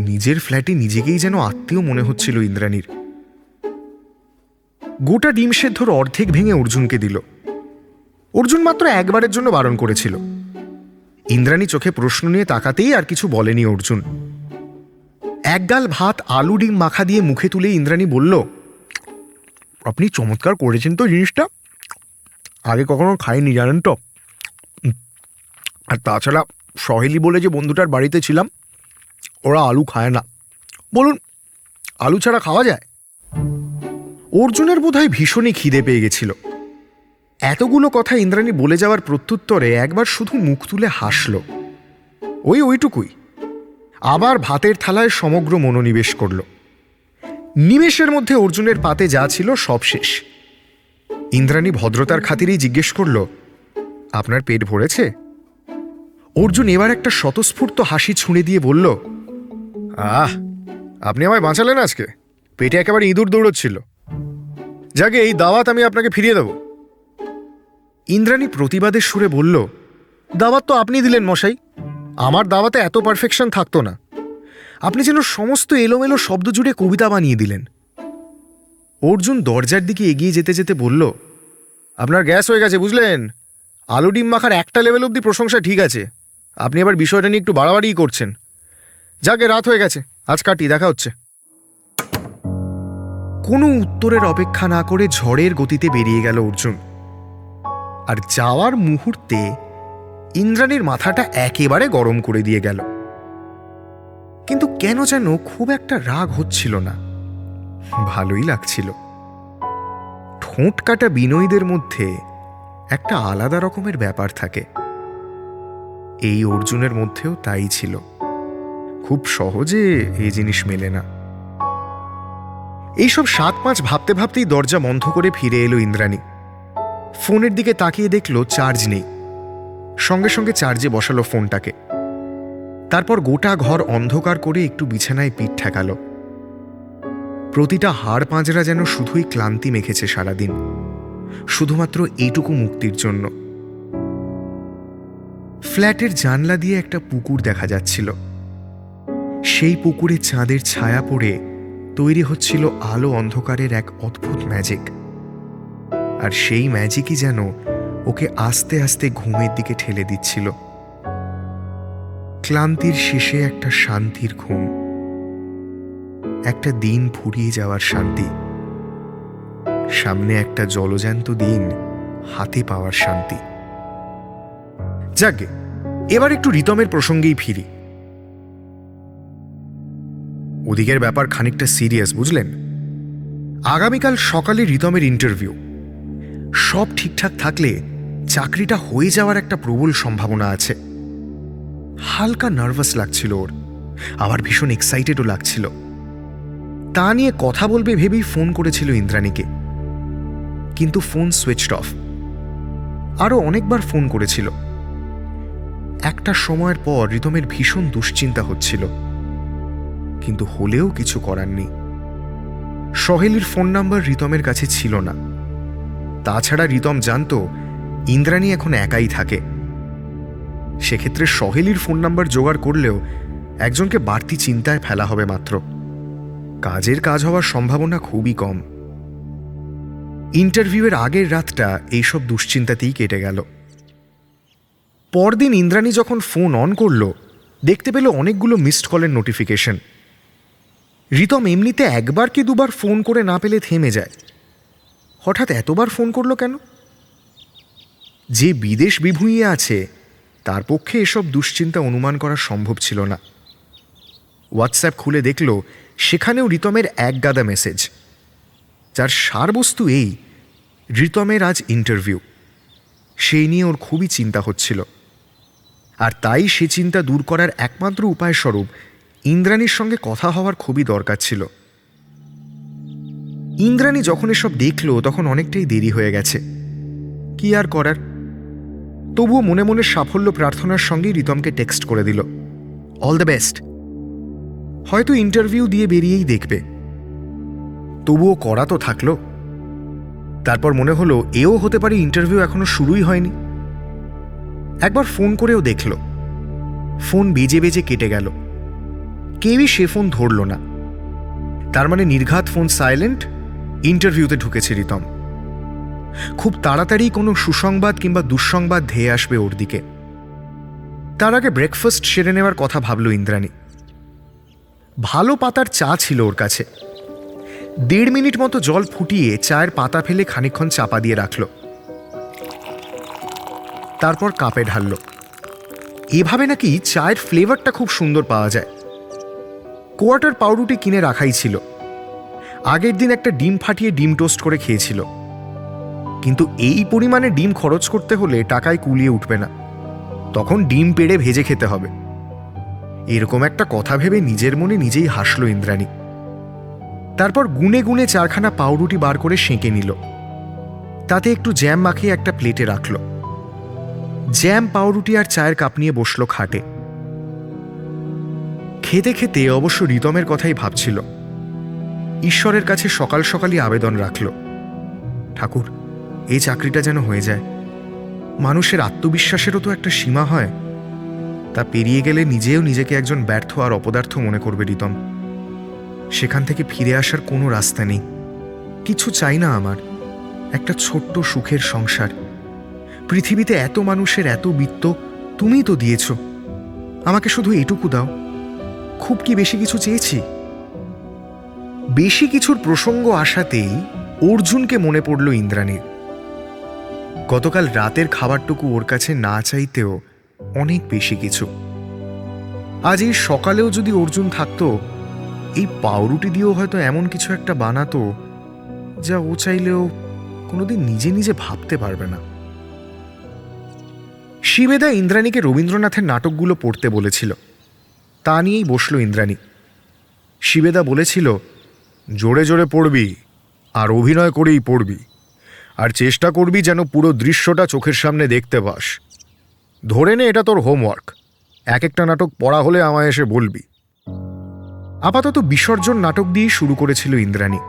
A: নিজের ফ্ল্যাটে নিজেকেই যেন আত্মীয় মনে হচ্ছিল ইন্দ্রাণীর। গোটা ডিম সেদ্ধর অর্ধেক ভেঙে অর্জুনকে দিল। অর্জুন মাত্র একবারের জন্য বারণ করেছিল। ইন্দ্রাণী চোখে প্রশ্ন নিয়ে তাকাতেই আর কিছু বলেনি অর্জুন। এক গাল ভাত আলু ডিম মাখা দিয়ে মুখে তুলে ইন্দ্রাণী বলল, আপনি চমৎকার করেছেন তো জিনিসটা, আগে কখনো খাইনি জানেন তো। আর তাছাড়া সহেলি বলে যে বন্ধুটার বাড়িতে ছিলাম, ওরা আলু খায় না। বলুন, আলু ছাড়া খাওয়া যায়? অর্জুনের বোধহয় ভীষণই খিদে পেয়ে গেছিল। এতগুলো কথা ইন্দ্রাণী বলে যাওয়ার প্রত্যুত্তরে একবার শুধু মুখ তুলে হাসল, ওইটুকুই। আবার ভাতের থালায় সমগ্র মনোনিবেশ করল। নিমেষের মধ্যে অর্জুনের পাতে যা ছিল সব শেষ। ইন্দ্রাণী ভদ্রতার খাতিরেই জিজ্ঞেস করল, আপনার পেট ভরেছে? অর্জুন এবার একটা স্বতঃস্ফূর্ত হাসি ছুঁড়ে দিয়ে বলল, আপনি আমায় বাঁচালেন আজকে, পেটে একেবারে ইঁদুর দৌড়চ্ছিল। যাকে এই দাওয়াত আমি আপনাকে ফিরিয়ে দেব। ইন্দ্রাণী প্রতিবাদের সুরে বলল, দাওয়াত তো আপনি দিলেন মশাই, আমার দাওয়াতে এত পারফেকশন থাকতো না। আপনি যেন সমস্ত এলোমেলো শব্দ জুড়ে কবিতা বানিয়ে দিলেন। অর্জুন দরজার দিকে এগিয়ে যেতে যেতে বলল, আপনার গ্যাস হয়ে গেছে বুঝলেন। আলু ডিম মাখার একটা লেভেল অবধি প্রশংসা ঠিক আছে, আপনি আবার বিষয়টা নিয়ে একটু বাড়াবাড়িই করছেন। যাকে রাত হয়ে গেছে, আজ কাটি, দেখা হচ্ছে। কোনো উত্তরের অপেক্ষা না করে ঝড়ের গতিতে বেরিয়ে গেল অর্জুন। আর যাওয়ার মুহূর্তে ইন্দ্রাণীর মাথাটা একেবারে গরম করে দিয়ে গেল। কিন্তু কেন যেন খুব একটা রাগ হচ্ছিল না, ভালোই লাগছিল। ঠোঁট কাটা বিনয়ীদের মধ্যে একটা আলাদা রকমের ব্যাপার থাকে, এই অর্জুনের মধ্যেও তাই ছিল। খুব সহজে এই জিনিস মেলে না। এইসব 7-5 ভাবতে ভাবতেই দরজা বন্ধ করে ফিরে এলো ইন্দ্রাণী। ফোনের দিকে তাকিয়ে দেখল চার্জ নেই। সঙ্গে সঙ্গে চার্জে বসালো ফোনটাকে। তারপর গোটা ঘর অন্ধকার করে একটু বিছানায় পিঠ ঠেকালো। প্রতিটা হাড় পাঁজরা যেন শুধুই ক্লান্তি মেখেছে সারাদিন, শুধুমাত্র এইটুকু মুক্তির জন্য। ফ্ল্যাটের জানলা দিয়ে একটা পুকুর দেখা যাচ্ছিল। সেই পুকুরে চাঁদের ছায়া পড়ে তৈরি হচ্ছিল আলো অন্ধকারের এক অদ্ভুত ম্যাজিক। আর সেই ম্যাজিকই যেন ওকে আস্তে আস্তে ঘুমের দিকে ঠেলে দিচ্ছিল। ক্লান্তির শেষে একটা শান্তির ঘুম, একটা দিন ফুরিয়ে যাওয়ার শান্তি, সামনে একটা জলজ্যান্ত দিন হাতে পাওয়ার শান্তি। যাকে এবার একটু রিতমের প্রসঙ্গেই ফিরি। ওদিকের ব্যাপার খানিকটা সিরিয়াস, বুঝলেন? আগামীকাল সকালে রিতমের ইন্টারভিউ। সব ঠিকঠাক থাকলে চাকরিটা হয়ে যাওয়ার একটা প্রবল সম্ভাবনা আছে। হালকা নার্ভাস লাগছিল ওর, আবার ভীষণ এক্সাইটেডও লাগছিল। তা নিয়ে কথা বলবে ভেবেই ফোন করেছিল ইন্দ্রাণীকে, কিন্তু ফোন সুইচড অফ। আরও অনেকবার ফোন করেছিল। একটা সময়ের পর রিতমের ভীষণ দুশ্চিন্তা হচ্ছিল, কিন্তু হলেও কিছু করার নেই। সহেলির ফোন নাম্বার রিতমের কাছে ছিল না। তাছাড়া রিতম জানত ইন্দ্রাণী এখন একাই থাকে। সেক্ষেত্রে সহেলির ফোন নাম্বার জোগাড় করলেও একজনকে বাড়তি চিন্তায় ফেলা হবে মাত্র। কাজের কাজ হওয়ার সম্ভাবনা খুবই কম। ইন্টারভিউয়ের আগের রাতটা এইসব দুশ্চিন্তাতেই কেটে গেল। পরদিন ইন্দ্রাণী যখন ফোন অন করল, দেখতে পেল অনেকগুলো মিসড কলের নোটিফিকেশন। রিতম এমনিতে একবার কি দুবার ফোন করে না পেলে থেমে যায়, হঠাৎ এতবার ফোন করলো কেন? যে বিদেশ বিভুঁইয়ে আছে তার পক্ষে এসব দুশ্চিন্তা অনুমান করা সম্ভব ছিল না। হোয়াটসঅ্যাপ খুলে দেখল সেখানেও রিতমের এক গাদা মেসেজ, যার সারবস্তু এই: রিতমের আজ ইন্টারভিউ। সেই নিয়ে ওর খুবই চিন্তা হচ্ছিল, আর তাই সে চিন্তা দূর করার একমাত্র উপায়স্বরূপ ইন্দ্রাণীর সঙ্গে কথা হওয়ার খুবই দরকার ছিল। ইন্দ্রাণী যখন এসব দেখল তখন অনেকটাই দেরি হয়ে গেছে। কি আর করার, তবুও মনে মনে সাফল্য প্রার্থনার সঙ্গেই রিতমকে টেক্সট করে দিল, অল দ্য বেস্ট। হয়তো ইন্টারভিউ দিয়ে বেরিয়েই দেখবে। তবুও করা তো থাকলো। তারপর মনে হলো এও হতে পারে ইন্টারভিউ এখনো শুরুই হয়নি। একবার ফোন করেও দেখল, ফোন বেজে বেজে কেটে গেল। কেউই সে ফোন ধরল না। তার মানে নির্ঘাত ফোন সাইলেন্ট, ইন্টারভিউতে ঢুকেছে রিতম। খুব তাড়াতাড়ি কোনো সুসংবাদ কিংবা দুঃসংবাদ ধেয়ে আসবে ওর দিকে। তার আগে ব্রেকফাস্ট সেরে নেওয়ার কথা ভাবল ইন্দ্রাণী। ভালো পাতার চা ছিল ওর কাছে। 1.5 মিনিট মতো জল ফুটিয়ে চায়ের পাতা ফেলে খানিকক্ষণ চাপা দিয়ে রাখল, তারপর কাপে ঢালল। এভাবে নাকি চায়ের ফ্লেভারটা খুব সুন্দর পাওয়া যায়। কোয়ার্টার পাউরুটি কিনে রাখাই ছিল। আগের দিন একটা ডিম ফাটিয়ে ডিম টোস্ট করে খেয়েছিল, কিন্তু এই পরিমাণে ডিম খরচ করতে হলে টাকায় কুলিয়ে উঠবে না। তখন ডিম পেড়ে ভেজে খেতে হবে। এরকম একটা কথা ভেবে নিজের মনে নিজেই হাসল ইন্দ্রাণী। তারপর গুনে গুনে 4খানা পাউরুটি বার করে সেঁকে নিল। তাতে একটু জ্যাম মাখিয়ে একটা প্লেটে রাখল। জ্যাম, পাউরুটি আর চায়ের কাপ নিয়ে বসল খাটে। খেতে খেতে অবশ্য রিতমের কথাই ভাবছিল। ঈশ্বরের কাছে সকাল সকালই আবেদন রাখল, ঠাকুর, এই চাকরিটা যেন হয়ে যায়। মানুষের আত্মবিশ্বাসেরও তো একটা সীমা হয়। তা পেরিয়ে গেলে নিজেও নিজেকে একজন ব্যর্থ আর অপদার্থ মনে করবে রিতম। সেখান থেকে ফিরে আসার কোনো রাস্তা নেই। কিছু চাই না আমার, একটা ছোট্ট সুখের সংসার। পৃথিবীতে এত মানুষের এত বিত্ত তুমিই তো দিয়েছ, আমাকে শুধু এটুকু দাও। খুব কি বেশি কিছু চেয়েছি? বেশি কিছুর প্রসঙ্গ আসাতেই অর্জুনকে মনে পড়ল ইন্দ্রাণীর। গতকাল রাতের খাবারটুকু ওর কাছে না চাইতেও অনেক বেশি কিছু। আজ এই সকালেও যদি অর্জুন থাকতো, এই পাউরুটি দিয়েও হয়তো এমন কিছু একটা বানাতো যা ও চাইলেও কোনোদিন নিজে নিজে ভাবতে পারবে না। শিবেদা ইন্দ্রাণীকে রবীন্দ্রনাথের নাটকগুলো পড়তে বলেছিল। তা নিয়েই বসল ইন্দ্রাণী। শিবেদা বলেছিল, জোরে জোরে পড়বি আর অভিনয় করেই পড়বি, আর চেষ্টা করবি যেন পুরো দৃশ্যটা চোখের সামনে দেখতে পাস। ধরে নে এটা তোর হোমওয়ার্ক। এক একটা নাটক পড়া হলে আমায় এসে বলবি। আপাতত বিসর্জন নাটক দিয়েই শুরু করেছিল ইন্দ্রাণী।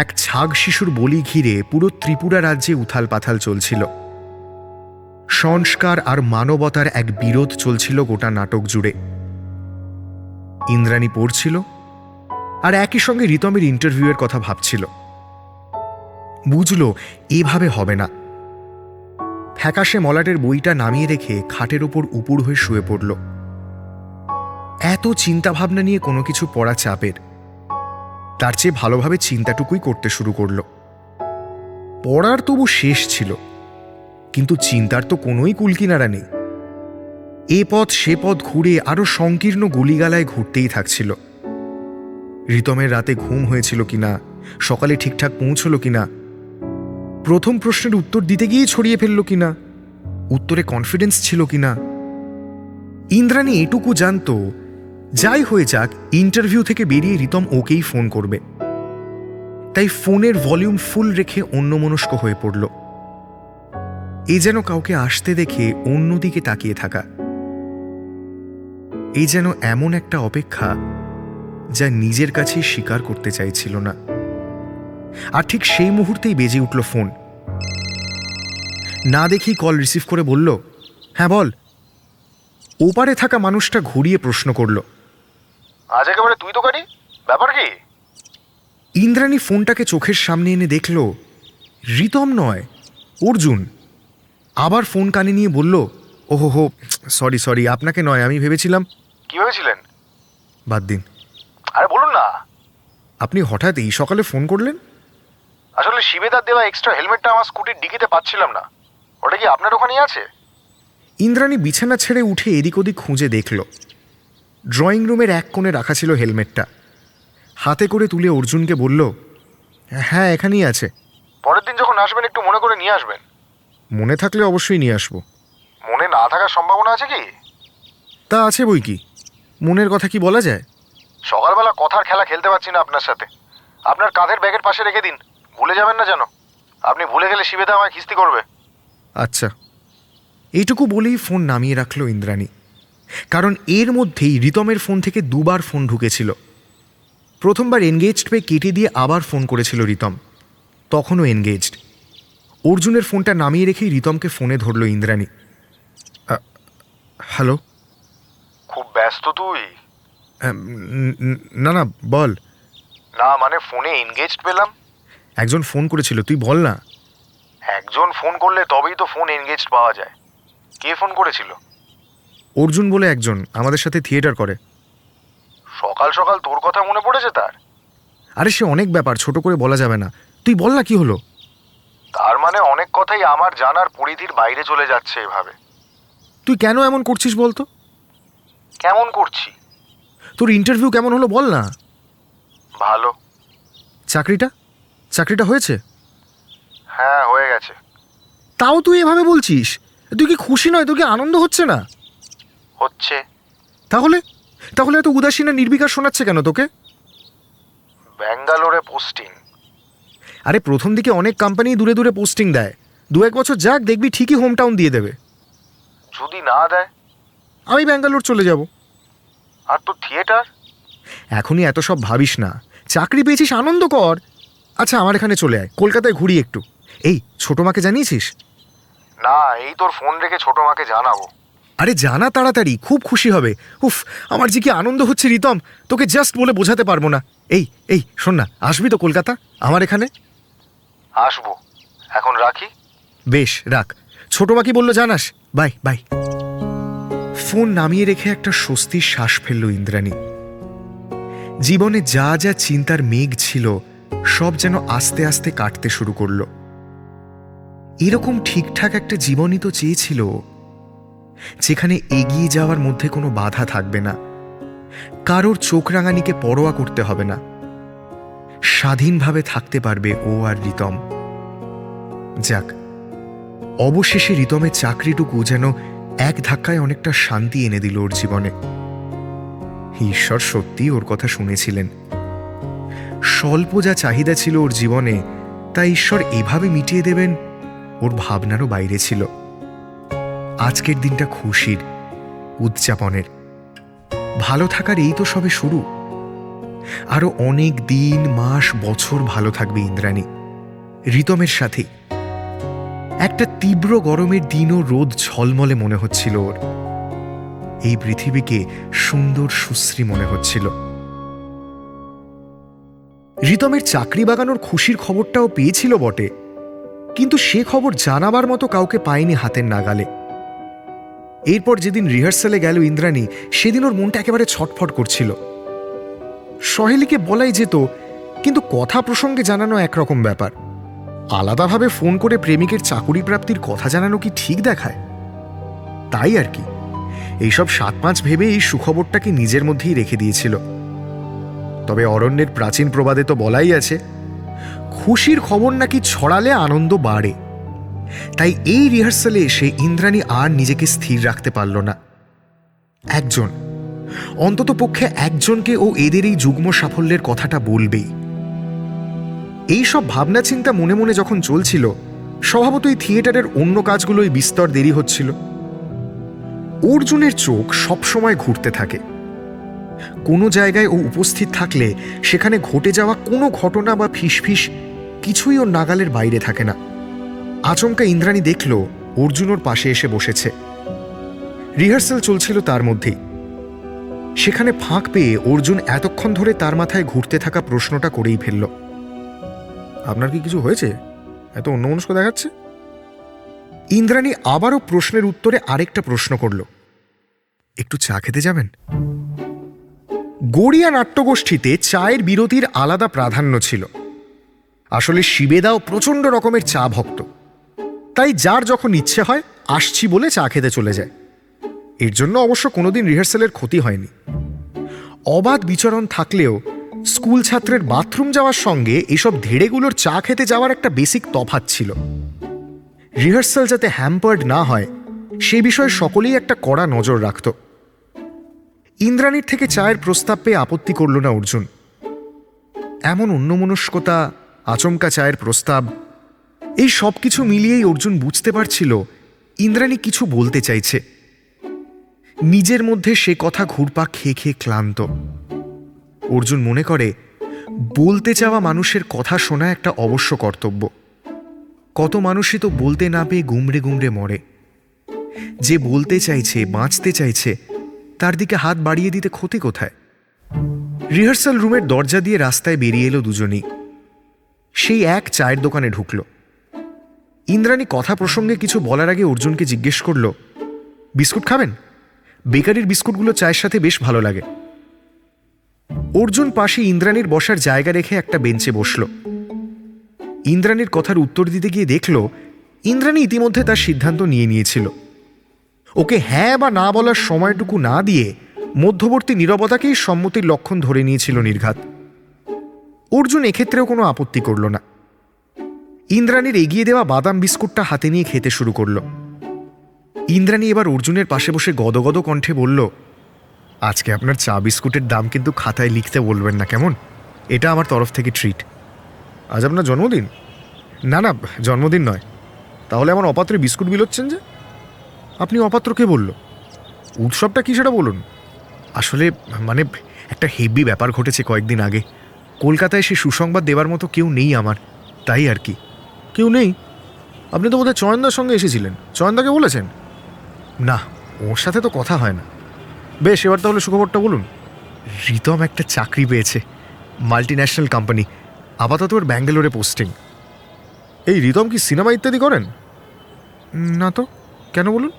A: এক ছাগ শিশুর বলি ঘিরে পুরো ত্রিপুরা রাজ্যে উথাল পাথাল চলছিল। সংস্কার আর মানবতার এক বিরোধ চলছিল গোটা নাটক জুড়ে। ইন্দ্রাণী পড়ছিল আর একই সঙ্গে রিতমের ইন্টারভিউয়ের কথা ভাবছিল। বুঝলো এভাবে হবে না। ফ্যাকাশে মলাটের বইটা নামিয়ে রেখে খাটের ওপর উপুড় হয়ে শুয়ে পড়ল। এত চিন্তাভাবনা নিয়ে কোনো কিছু পড়া চাপের, তার চেয়ে ভালোভাবে চিন্তাটুকুই করতে শুরু করল। পড়ার তবু শেষ ছিল, কিন্তু চিন্তার তো কোনোই কুলকিনারা নেই। এ পথ সে পথ ঘুরে আরো সংকীর্ণ গুলিগালায় ঘুরতেই থাকছিল। রিতমের রাতে ঘুম হয়েছিল কিনা, সকালে ঠিকঠাক পৌঁছল কিনা, প্রথম প্রশ্নের উত্তর দিতে গিয়ে ছড়িয়ে ফেলল কিনা, উত্তরে কনফিডেন্স ছিল কিনা। ইন্দ্রাণী এটুকু জানত, যাই হয়ে যাক ইন্টারভিউ থেকে বেরিয়ে রিতম ওকেই ফোন করবে। তাই ফোনের ভলিউম ফুল রেখে অন্যমনস্ক হয়ে পড়ল। এই যেন কাউকে আসতে দেখে অন্যদিকে তাকিয়ে থাকা, এই যেন এমন একটা অপেক্ষা যা নিজের কাছেই স্বীকার করতে চাইছিল না। আর ঠিক সেই মুহূর্তেই বেজে উঠল ফোন। না দেখেই কল রিসিভ করে বলল, হ্যাঁ বল। ওপারে থাকা মানুষটা ঘুরিয়ে প্রশ্ন করল,
B: আজ একেবারে তুই তো গাড়ি, ব্যাপার কি?
A: ইন্দ্রাণী ফোনটাকে চোখের সামনে এনে দেখল রিতম নয়, অর্জুন। আবার ফোন কানে নিয়ে বলল, ওহো হো, সরি সরি, আপনাকে নয়, আমি ভেবেছিলাম।
B: কি ভেবেছিলেন?
A: বাদ দিন।
B: আরে বলুন না।
A: আপনি হঠাৎ এই সকালে ফোন করলেন?
B: আসলে শিবেদার দেওয়া এক্সট্রা হেলমেটটা আমার স্কুটির ডিকিতে পাচ্ছিলাম না। ওটা কি আপনার ওখানেই আছে?
A: ইন্দ্রাণী বিছানা ছেড়ে উঠে এদিক ওদিক খুঁজে দেখল। ড্রয়িং রুমের এক কোণে রাখা ছিল হেলমেটটা। হাতে করে তুলে অর্জুনকে বলল, হ্যাঁ এখানেই আছে।
B: পরের দিন যখন আসবেন একটু মনে করে নিয়ে আসবেন।
A: মনে থাকলে অবশ্যই নিয়ে আসবো।
B: মনে না থাকার সম্ভাবনা আছে কি?
A: তা আছে বই কি, মনের কথা কি বলা যায়?
B: সকালবেলা কথার খেলা খেলতে পারছি না আপনার সাথে। আপনার কাঁধের ব্যাগের পাশে রেখে দিন, ভুলে যাবেন না যেন। আপনি ভুলে গেলে শিবেদা আমায় খিস্তি করবে।
A: আচ্ছা। এইটুকু বলেই ফোন নামিয়ে রাখল ইন্দ্রাণী। কারণ এর মধ্যেই রিতমের ফোন থেকে দুবার ফোন ঢুকেছিল। প্রথমবার এনগেজড পেয়ে কেটে দিয়ে আবার ফোন করেছিল রিতম, তখনও এনগেজড। অর্জুনের ফোনটা নামিয়ে রেখেই রিতমকে ফোনে ধরল ইন্দ্রাণী। হ্যালো।
B: খুব ব্যস্ত তুই?
A: না না, বল।
B: না মানে ফোনে এনগেজড পেলাম।
A: একজন ফোন করেছিল, তুই বল না।
B: একজন ফোন করলে তবেই তো ফোন এনগেজড পাওয়া যায়। কে ফোন করেছিল?
A: অর্জুন বলে একজন, আমাদের সাথে থিয়েটার করে।
B: সকাল সকাল তোর কথা মনে পড়েছে তার?
A: আরে সে অনেক ব্যাপার, ছোট করে বলা যাবে না। তুই বল না কি হলো।
B: তার মানে অনেক কথাই আমার জানার পরিধির বাইরে চলে যাচ্ছে এভাবে।
A: তুই কেন এমন করছিস বলতো?
B: কেমন করছি?
A: তোর ইন্টারভিউ কেমন হলো বল না।
B: ভালো।
A: চাকরিটা হয়েছে?
B: হ্যাঁ হয়ে গেছে।
A: তাও তুই এভাবে বলছিস? তুই কি খুশি নয়? তোর কি আনন্দ হচ্ছে না?
B: হচ্ছে।
A: তাহলে তাহলে এত উদাসীন আর নির্বিকার শোনাচ্ছে কেন তোকে?
B: ব্যাঙ্গালোরে পোস্টিং।
A: আরে প্রথম দিকে অনেক কোম্পানি দূরে দূরে পোস্টিং দেয়, 2-1 বছর যাক, দেখবি ঠিকই হোম টাউন দিয়ে দেবে।
B: যদি না দেয়?
A: আমি ব্যাঙ্গালোর চলে যাব।
B: আর তো থিয়েটার?
A: এখনই এত সব ভাবিস না, চাকরি পেয়েছিস, আনন্দ কর। আচ্ছা আমার এখানে চলে আয়, কলকাতায় ঘুরি একটু। এই ছোট মাকে জানিয়েছিস?
B: না, এই তোর ফোন রেখে ছোট মাকে জানাবো।
A: আরে জানা তাড়াতাড়ি, খুব খুশি হবে। উফ, আমার যে কি আনন্দ হচ্ছে রিতম, তোকে জাস্ট বলে বোঝাতে পারবো না। এই শোন না, আসবি তো কলকাতা আমার এখানে?
B: আসবো। এখন রাখি।
A: বেশ রাখ। ছোট মা কি বললো জানাস? Bye bye. ফোন নামিয়ে রেখে একটা স্বস্তির শ্বাস ফেলল ইন্দ্রাণী। জীবনে যা যা চিন্তার মেঘ ছিল সব যেন আস্তে আস্তে কাটতে শুরু করল। এরকম ঠিকঠাক একটা জীবনই তো চেয়েছিল, যেখানে এগিয়ে যাওয়ার মধ্যে কোনো বাধা থাকবে না, কারোর চোখ রাঙানিকে পরোয়া করতে হবে না, স্বাধীনভাবে থাকতে পারবে ও আর রিতম। যাক, অবশেষে রিতমের চাকরিটুকু যেন এক ধাক্কায় অনেকটা শান্তি এনে দিল ওর জীবনে। ঈশ্বর সত্যিই ওর কথা শুনেছিলেন। স্বল্প যা চাহিদা ছিল ওর জীবনে, তা ঈশ্বর এভাবে মিটিয়ে দেবেন ওর ভাবনারও বাইরে ছিল। আজকের দিনটা খুশির, উদযাপনের, ভালো থাকার এই তো সবে শুরু। আরো অনেক দিন, মাস, বছর ভালো থাকবে ইন্দ্রাণী রিতমের সাথে। একটা তীব্র গরমের দিনও রোদ ঝলমলে মনে হচ্ছিল ওর। এই পৃথিবীকে সুন্দর সুশ্রী মনে হচ্ছিল। রিতমের চাকরি বাগানোর খুশির খবরটাও পেয়েছিল বটে, কিন্তু সে খবর জানাবার মতো কাউকে পায়নি হাতের নাগালে। এরপর যেদিন রিহার্সালে গেল ইন্দ্রাণী, সেদিন ওর মনটা একেবারে ছটফট করছিল। সহেলিকে বলাই যেত, কিন্তু কথা প্রসঙ্গে জানানো একরকম ব্যাপার। আলাদাভাবে ফোন করে প্রেমিকের চাকুরি প্রাপ্তির কথা জানানো কি ঠিক দেখায়? তাই আর কি, এইসব ৭-৫ ভেবে এই সুখবরটাকে নিজের মধ্যেই রেখে দিয়েছিল। তবে অরণ্যের প্রাচীন প্রবাদে তো বলাই আছে, খুশির খবর নাকি ছড়ালে আনন্দ বাড়ে। তাই এই রিহার্সালে এসে ইন্দ্রাণী আর নিজেকে স্থির রাখতে পারল না। একজন, অন্তত পক্ষে একজনকে ও এদের এই যুগ্ম সাফল্যের কথাটা বলবেই। এই সব ভাবনা চিন্তা মনে মনে যখন চলছিল, স্বভাবতই থিয়েটারের অন্য কাজগুলোই বিস্তর দেরি হচ্ছিল। অর্জুনের চোখ সবসময় ঘুরতে থাকে। কোনো জায়গায় ও উপস্থিত থাকলে সেখানে ঘটে যাওয়া কোনো ঘটনা বা ফিসফিস কিছুই ওর নাগালের বাইরে থাকে না। আচমকা ইন্দ্রাণী দেখল অর্জুন ওর পাশে এসে বসেছে। রিহার্সাল চলছিল তার মধ্যেই। সেখানে ফাঁক পেয়ে অর্জুন এতক্ষণ ধরে তার মাথায় ঘুরতে থাকা প্রশ্নটা করেই ফেলল। আপনার কি কিছু হয়েছে? এত অন্যমনস্ক দেখাচ্ছে। ইন্দ্রাণী আবারও প্রশ্নের উত্তরে আরেকটা প্রশ্ন করল, একটু চা খেতে যাবেন? গড়িয়া নাট্যগোষ্ঠীতে চায়ের বিরতির আলাদা প্রাধান্য ছিল। আসলে শিবেদাও প্রচণ্ড রকমের চা ভক্ত, তাই যার যখন ইচ্ছে হয় আসছি বলে চা খেতে চলে যায়। এর জন্য অবশ্য কোনোদিন রিহার্সালের ক্ষতি হয়নি। অবাধ বিচরণ থাকলেও স্কুল ছাত্রের বাথরুম যাওয়ার সঙ্গে এইসব ধেড়েগুলোর চা খেতে যাওয়ার একটা বেসিক তফাৎ ছিল। রিহার্সাল যাতে হ্যাম্পার্ড না হয় সে বিষয়ে সকলেই একটা কড়া নজর রাখত। ইন্দ্রাণীর থেকে চায়ের প্রস্তাব পেয়ে আপত্তি করল না অর্জুন। এমন অন্যমনস্কতা, আচমকা চায়ের প্রস্তাব, এই সব কিছু মিলিয়েই অর্জুন বুঝতে পারছিল ইন্দ্রাণী কিছু বলতে চাইছে। নিজের মধ্যে সে কথা ঘুরপাক খেয়ে খেয়ে ক্লান্ত। অর্জুন মনে করে বলতে চাওয়া মানুষের কথা শোনা একটা অবশ্য কর্তব্য। কত মানুষই তো বলতে না পেয়ে গুমড়ে গুমড়ে মরে। যে বলতে চাইছে, বাঁচতে চাইছে, তার দিকে হাত বাড়িয়ে দিতে ক্ষতি কোথায়? রিহার্সাল রুমের দরজা দিয়ে রাস্তায় বেরিয়ে এলো দুজনেই। সেই এক চায়ের দোকানে ঢুকল। ইন্দ্রাণী কথা প্রসঙ্গে কিছু বলার আগে অর্জুনকে জিজ্ঞেস করল, বিস্কুট খাবেন? বেকারির বিস্কুটগুলো চায়ের সাথে বেশ ভালো লাগে। অর্জুন পাশে ইন্দ্রাণীর বসার জায়গা রেখে একটা বেঞ্চে বসল। ইন্দ্রাণীর কথার উত্তর দিতে গিয়ে দেখল ইন্দ্রাণী ইতিমধ্যে তার সিদ্ধান্ত নিয়ে নিয়েছিল। ওকে হ্যাঁ বা না বলার সময়টুকু না দিয়ে মধ্যবর্তী নীরবতাকেই সম্মতির লক্ষণ ধরে নিয়েছিল নির্ঘাত। অর্জুন এক্ষেত্রেও কোনো আপত্তি করল না। ইন্দ্রাণীর এগিয়ে দেওয়া বাদাম বিস্কুটটা হাতে নিয়ে খেতে শুরু করল। ইন্দ্রাণী এবার অর্জুনের পাশে বসে গদগদ কণ্ঠে বলল, আজকে আপনার চা বিস্কুটের দাম কিন্তু খাতায় লিখতে বলবেন না, কেমন? এটা আমার তরফ থেকে ট্রিট। আজ আপনার জন্মদিন? না না, জন্মদিন নয়। তাহলে আমার অপাত্রে বিস্কুট বিলোচ্ছেন যে? আপনি অপাত্রকে বলল? উৎসবটা কি সেটা বলুন। আসলে মানে একটা হেভি ব্যাপার ঘটেছে কয়েকদিন আগে। কলকাতায় সে সুসংবাদ দেওয়ার মতো কেউ নেই আমার, তাই আর কি। কেউ নেই? আপনি তো বোধহয় চয়নদার সঙ্গে এসেছিলেন। চয়নদাকে বলেছেন? না, ওর সাথে তো কথা হয় না। বেশ, এবার তাহলে সুখবরটা বলুন। রিতম একটা চাকরি পেয়েছে, মাল্টি ন্যাশনাল কোম্পানি। আপাতত ওর ব্যাঙ্গালোরে পোস্টিং। এই রিতম কি সিনেমা ইত্যাদি করেন? না তো, কেন বলুন?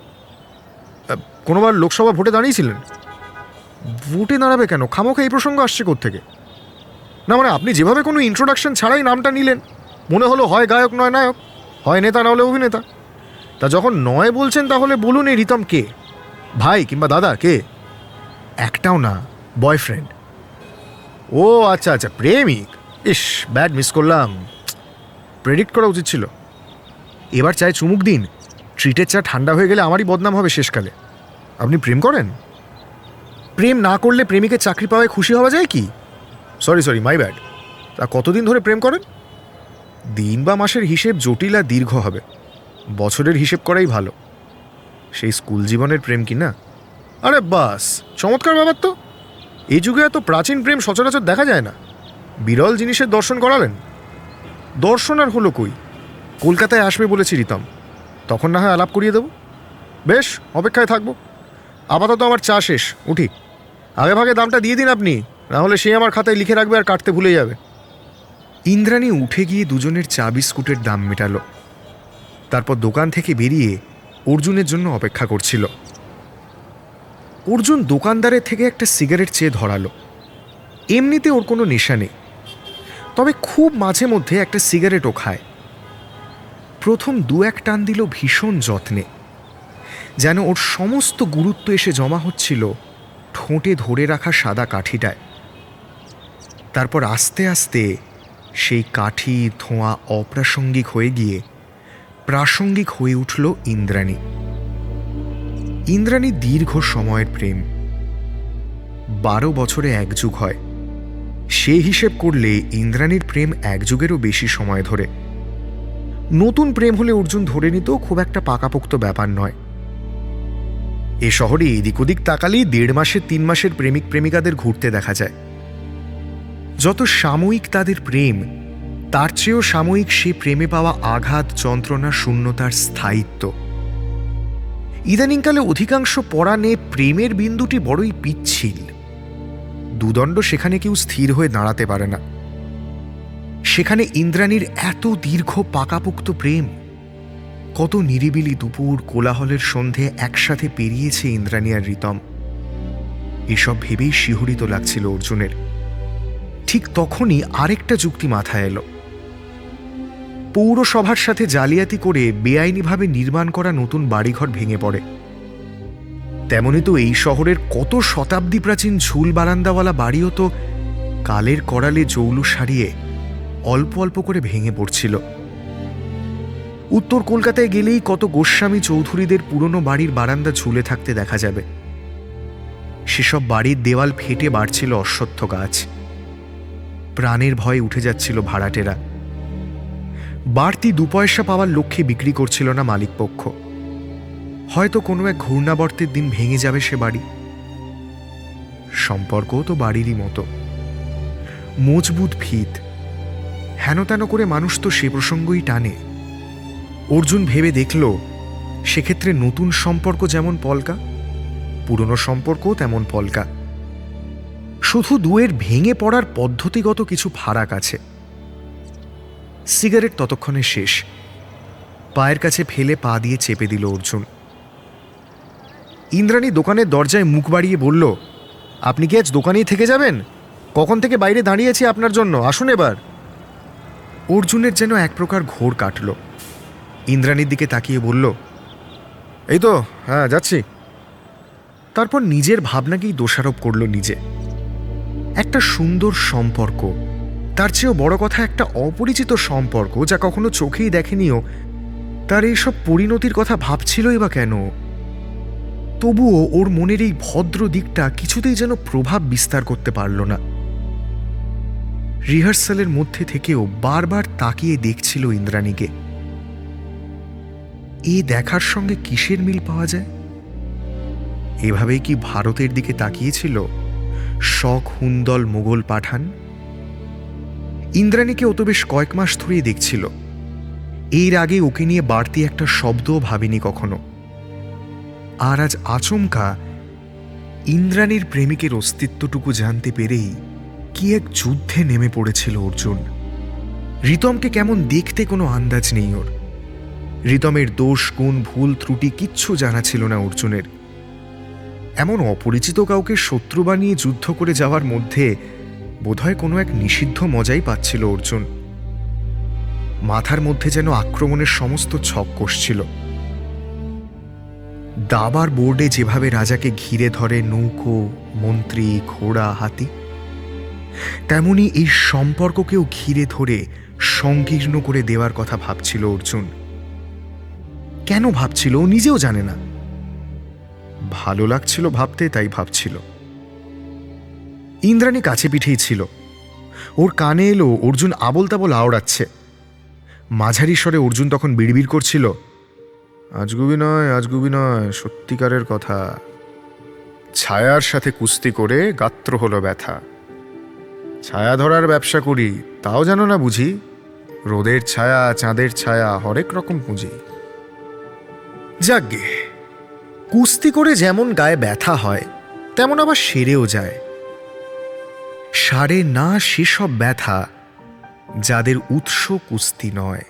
A: কোনোবার লোকসভা ভোটে দাঁড়িয়েছিলেন? ভোটে দাঁড়াবে কেন? খামোখা এই প্রসঙ্গ আসছে কোত্থেকে? না মানে আপনি যেভাবে কোনো ইন্ট্রোডাকশন ছাড়াই নামটা নিলেন, মনে হলো হয় গায়ক নয় নায়ক, হয় নেতা না হলে অভিনেতা। তা যখন নয় বলছেন তাহলে বলুন এই রিতম কে? ভাই কিংবা দাদা কে? একটাও না, বয়ফ্রেন্ড। ও আচ্ছা আচ্ছা, প্রেমিক। ইস, ব্যাড মিস করলাম। প্রেডিক্ট করা উচিত ছিল। এবার চায় চুমুক দিন, ট্রিটের চা ঠান্ডা হয়ে গেলে আমারই বদনাম হবে শেষকালে। আপনি প্রেম করেন? প্রেম না করলে প্রেমিকের চাকরি পাওয়ায় খুশি হওয়া যায় কি? Sorry my bad. তা কতদিন ধরে প্রেম করেন? দিন বা মাসের হিসেব জটিল আর দীর্ঘ হবে, বছরের হিসেব করাই ভালো। সেই স্কুল জীবনের প্রেম কি না? আরে বাস, চমৎকার ব্যাপার তো। এই যুগে এত প্রাচীন প্রেম সচরাচর দেখা যায় না। বিরল জিনিসের দর্শন করালেন। দর্শন আর হলো কই? কলকাতায় আসবে বলেছি রিতম, তখন না হয় আলাপ করিয়ে দেব। বেশ, অপেক্ষায় থাকবো। আপাতত আমার চা শেষ, উঠি। আগে ভাগে দামটা দিয়ে দিন আপনি, না হলে সে আমার খাতায় লিখে রাখবে আর কাটতে ভুলে যাবে। ইন্দ্রাণী উঠে গিয়ে দুজনের চা বিস্কুটের দাম মেটালো। তারপর দোকান থেকে বেরিয়ে অর্জুনের জন্য অপেক্ষা করছিল। অর্জুন দোকানদারের থেকে একটা সিগারেট চেয়ে ধরালো। এমনিতে ওর কোনো নেশা নেই, তবে খুব মাঝে মধ্যে একটা সিগারেটও খায়। প্রথম দু এক টান দিল ভীষণ যত্নে, যেন ওর সমস্ত গুরুত্ব এসে জমা হচ্ছিল ঠোঁটে ধরে রাখা সাদা কাঠিটায়। তারপর আস্তে আস্তে সেই কাঠি ধোঁয়া অপ্রাসঙ্গিক হয়ে গিয়ে প্রাসঙ্গিক হয়ে উঠল ইন্দ্রাণী। ইন্দ্রাণী দীর্ঘ সময়ের প্রেম, 12 বছরে 1 যুগ হয়। সে হিসেব করলে ইন্দ্রাণীর প্রেম 1 যুগেরও বেশি সময় ধরে। নতুন প্রেম হলে অর্জুন ধরে নিত খুব একটা পাকাপোক্ত ব্যাপার নয়। এ শহরে এদিক ওদিক তাকালেই 1.5 মাসের 3 মাসের প্রেমিক প্রেমিকাদের ঘুরতে দেখা যায়। যত সাময়িক তাদের প্রেম, তার চেয়েও সাময়িক সে প্রেমে পাওয়া আঘাত, যন্ত্রণা, শূন্যতার স্থায়িত্ব। ইদানিংকালে অধিকাংশ পরাণে প্রেমের বিন্দুটি বড়ই পিচ্ছিল। দুদণ্ড সেখানে কেউ স্থির হয়ে দাঁড়াতে পারে না। সেখানে ইন্দ্রাণীর এত দীর্ঘ পাকাপোক্ত প্রেম, কত নিরিবিলি দুপুর, কোলাহলের সন্ধে একসাথে পেরিয়েছে ইন্দ্রাণী আর রিতম। এসব ভেবেই শিহরিত লাগছিল অর্জুনের। ঠিক তখনই আরেকটা যুক্তি মাথায় এলো। পৌরসভার সাথে জালিয়াতি করে বেআইনিভাবে নির্মাণ করা নতুন বাড়িঘর ভেঙে পড়ে। তেমনি তো এই শহরের কত শতাব্দী প্রাচীন ঝুল বারান্দাওয়ালা বাড়িও তো কালের করালে জৌলু সারিয়ে অল্প অল্প করে ভেঙে পড়ছিল। উত্তর কলকাতায় গেলেই কত গোস্বামী চৌধুরীদের পুরনো বাড়ির বারান্দা ঝুলে থাকতে দেখা যাবে। সেসব বাড়ির দেওয়াল ফেটে বাড়ছিল অশ্বত্থ গাছ। প্রাণের ভয়ে উঠে যাচ্ছিল ভাড়াটেরা। বাড়তি 2 পয়সা পাওয়ার লক্ষ্যে বিক্রি করছিল না মালিকপক্ষ। হয়তো কোনো এক ঘূর্ণাবর্তের দিন ভেঙে যাবে সে বাড়ি। সম্পর্কও তো বাড়িরই মতো, মজবুত ভিত। হেনতেন করে মানুষ তো সে প্রসঙ্গই টানে। অর্জুন ভেবে দেখল, সেক্ষেত্রে নতুন সম্পর্ক যেমন পলকা, পুরনো সম্পর্কও তেমন পলকা। শুধু দুয়ের ভেঙে পড়ার পদ্ধতিগত কিছু ফারাক আছে। সিগারেট ততক্ষণে শেষ। পায়ের কাছে ফেলে পা দিয়ে চেপে দিল অর্জুন। ইন্দ্রাণী দোকানের দরজায় মুখ বাড়িয়ে বলল, আপনি কি আজ দোকানেই থেকে যাবেন? কখন থেকে বাইরে দাঁড়িয়েছি আপনার জন্য, আসুন এবার। অর্জুনের যেন এক প্রকার ঘোর কাটল। ইন্দ্রাণীর দিকে তাকিয়ে বলল, এই তো, হ্যাঁ যাচ্ছি। তারপর নিজের ভাবনাকেই দোষারোপ করল নিজে। একটা সুন্দর সম্পর্ক, তার চেয়েও বড় কথা একটা অপরিচিত সম্পর্ক, যা কখনো চোখেই দেখেনিও, তার এইসব পরিণতির কথা ভাবছিলই বা কেন? তবুও ওর মনের এই ভদ্র দিকটা কিছুতেই যেন প্রভাব বিস্তার করতে পারল না। রিহার্সালের মধ্যে থেকেও বারবার তাকিয়ে দেখছিল ইন্দ্রাণীকে। এ দেখার সঙ্গে কিসের মিল পাওয়া যায়? এভাবেই কি ভারতের দিকে তাকিয়েছিল শখ হুন্দল মোগল পাঠান? ইন্দ্রাণীকে ও তো বেশ কয়েক মাস ধরেই দেখছিল। এর আগে ওকে নিয়ে বাড়তি একটা শব্দও ভাবিনি কখনো। আর আজ আচমকা ইন্দ্রাণীর প্রেমিকের অস্তিত্বটুকু জানতে পেরেই কি এক যুদ্ধে নেমে পড়েছিল অর্জুন। রিতমকে কেমন দেখতে কোনো আন্দাজ নেই ওর। রিতমের দোষ, গুণ, ভুল, ত্রুটি কিচ্ছু জানা ছিল না অর্জুনের। এমন অপরিচিত কাউকে শত্রু বানিয়ে যুদ্ধ করে যাওয়ার মধ্যে বোধহয় কোনো এক নিষিদ্ধ মজাই পাচ্ছিল অর্জুন। মাথার মধ্যে যেন আক্রমণের সমস্ত ছক কষছিল। দাবার বোর্ডে যেভাবে রাজাকে ঘিরে ধরে নৌকো, মন্ত্রী, ঘোড়া, হাতি, তেমনি এই সম্পর্ককেও ঘিরে ধরে সংকীর্ণ করে দেওয়ার কথা ভাবছিল অর্জুন। কেন ভাবছিল ও নিজেও জানে না। ভালো লাগছিল ভাবতে, তাই ভাবছিল। ইন্দ্রাণী কাছে পিঠেই ছিল। ওর কানে এলো অর্জুন আবোল তাবোল আওড়াচ্ছে। মাঝারি স্বরে অর্জুন তখন বিড়বিড় করছিল, আজগুবি নয়, আজগুবি নয়, সত্যিকারের কথা। ছায়ার সাথে কুস্তি করে গাত্র হলো ব্যথা। ছায়া ধরার ব্যবসা করি, তাও জানো না বুঝি? রোদের ছায়া, চাঁদের ছায়া, হরেক রকম পুঁজি। যাকগে, কুস্তি করে যেমন গায়ে ব্যথা হয়, তেমন আবার সেরেও যায়। সারে না সেসব ব্যথা যাদের উৎস কুস্তি নয়,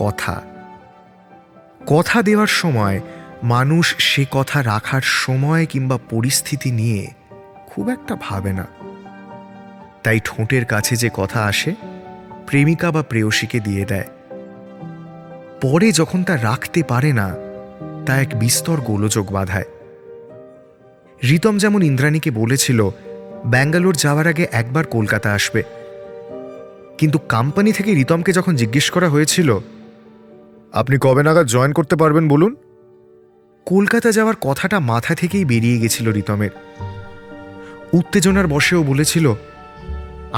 A: কথা। কথা দেওয়ার সময় মানুষ সে কথা রাখার সময় কিংবা পরিস্থিতি নিয়ে খুব একটা ভাবে না। তাই ঠোঁটের কাছে যে কথা আসে প্রেমিকা বা প্রেয়সীকে দিয়ে দেয়। পরে যখন তা রাখতে পারে না, তা এক বিস্তর গোলযোগ বাধায়। রিতম যেমন ইন্দ্রাণীকে বলেছিল ব্যাঙ্গালোর যাওয়ার আগে একবার কলকাতা আসবে, কিন্তু কোম্পানি থেকে রিতমকে যখন জিজ্ঞেস করা হয়েছিল আপনি কবে নাগাদ জয়েন করতে পারবেন বলুন, কলকাতা যাওয়ার কথাটা মাথা থেকেই বেরিয়ে গেছিল রিতমের। উত্তেজনার বশেও বলেছিল,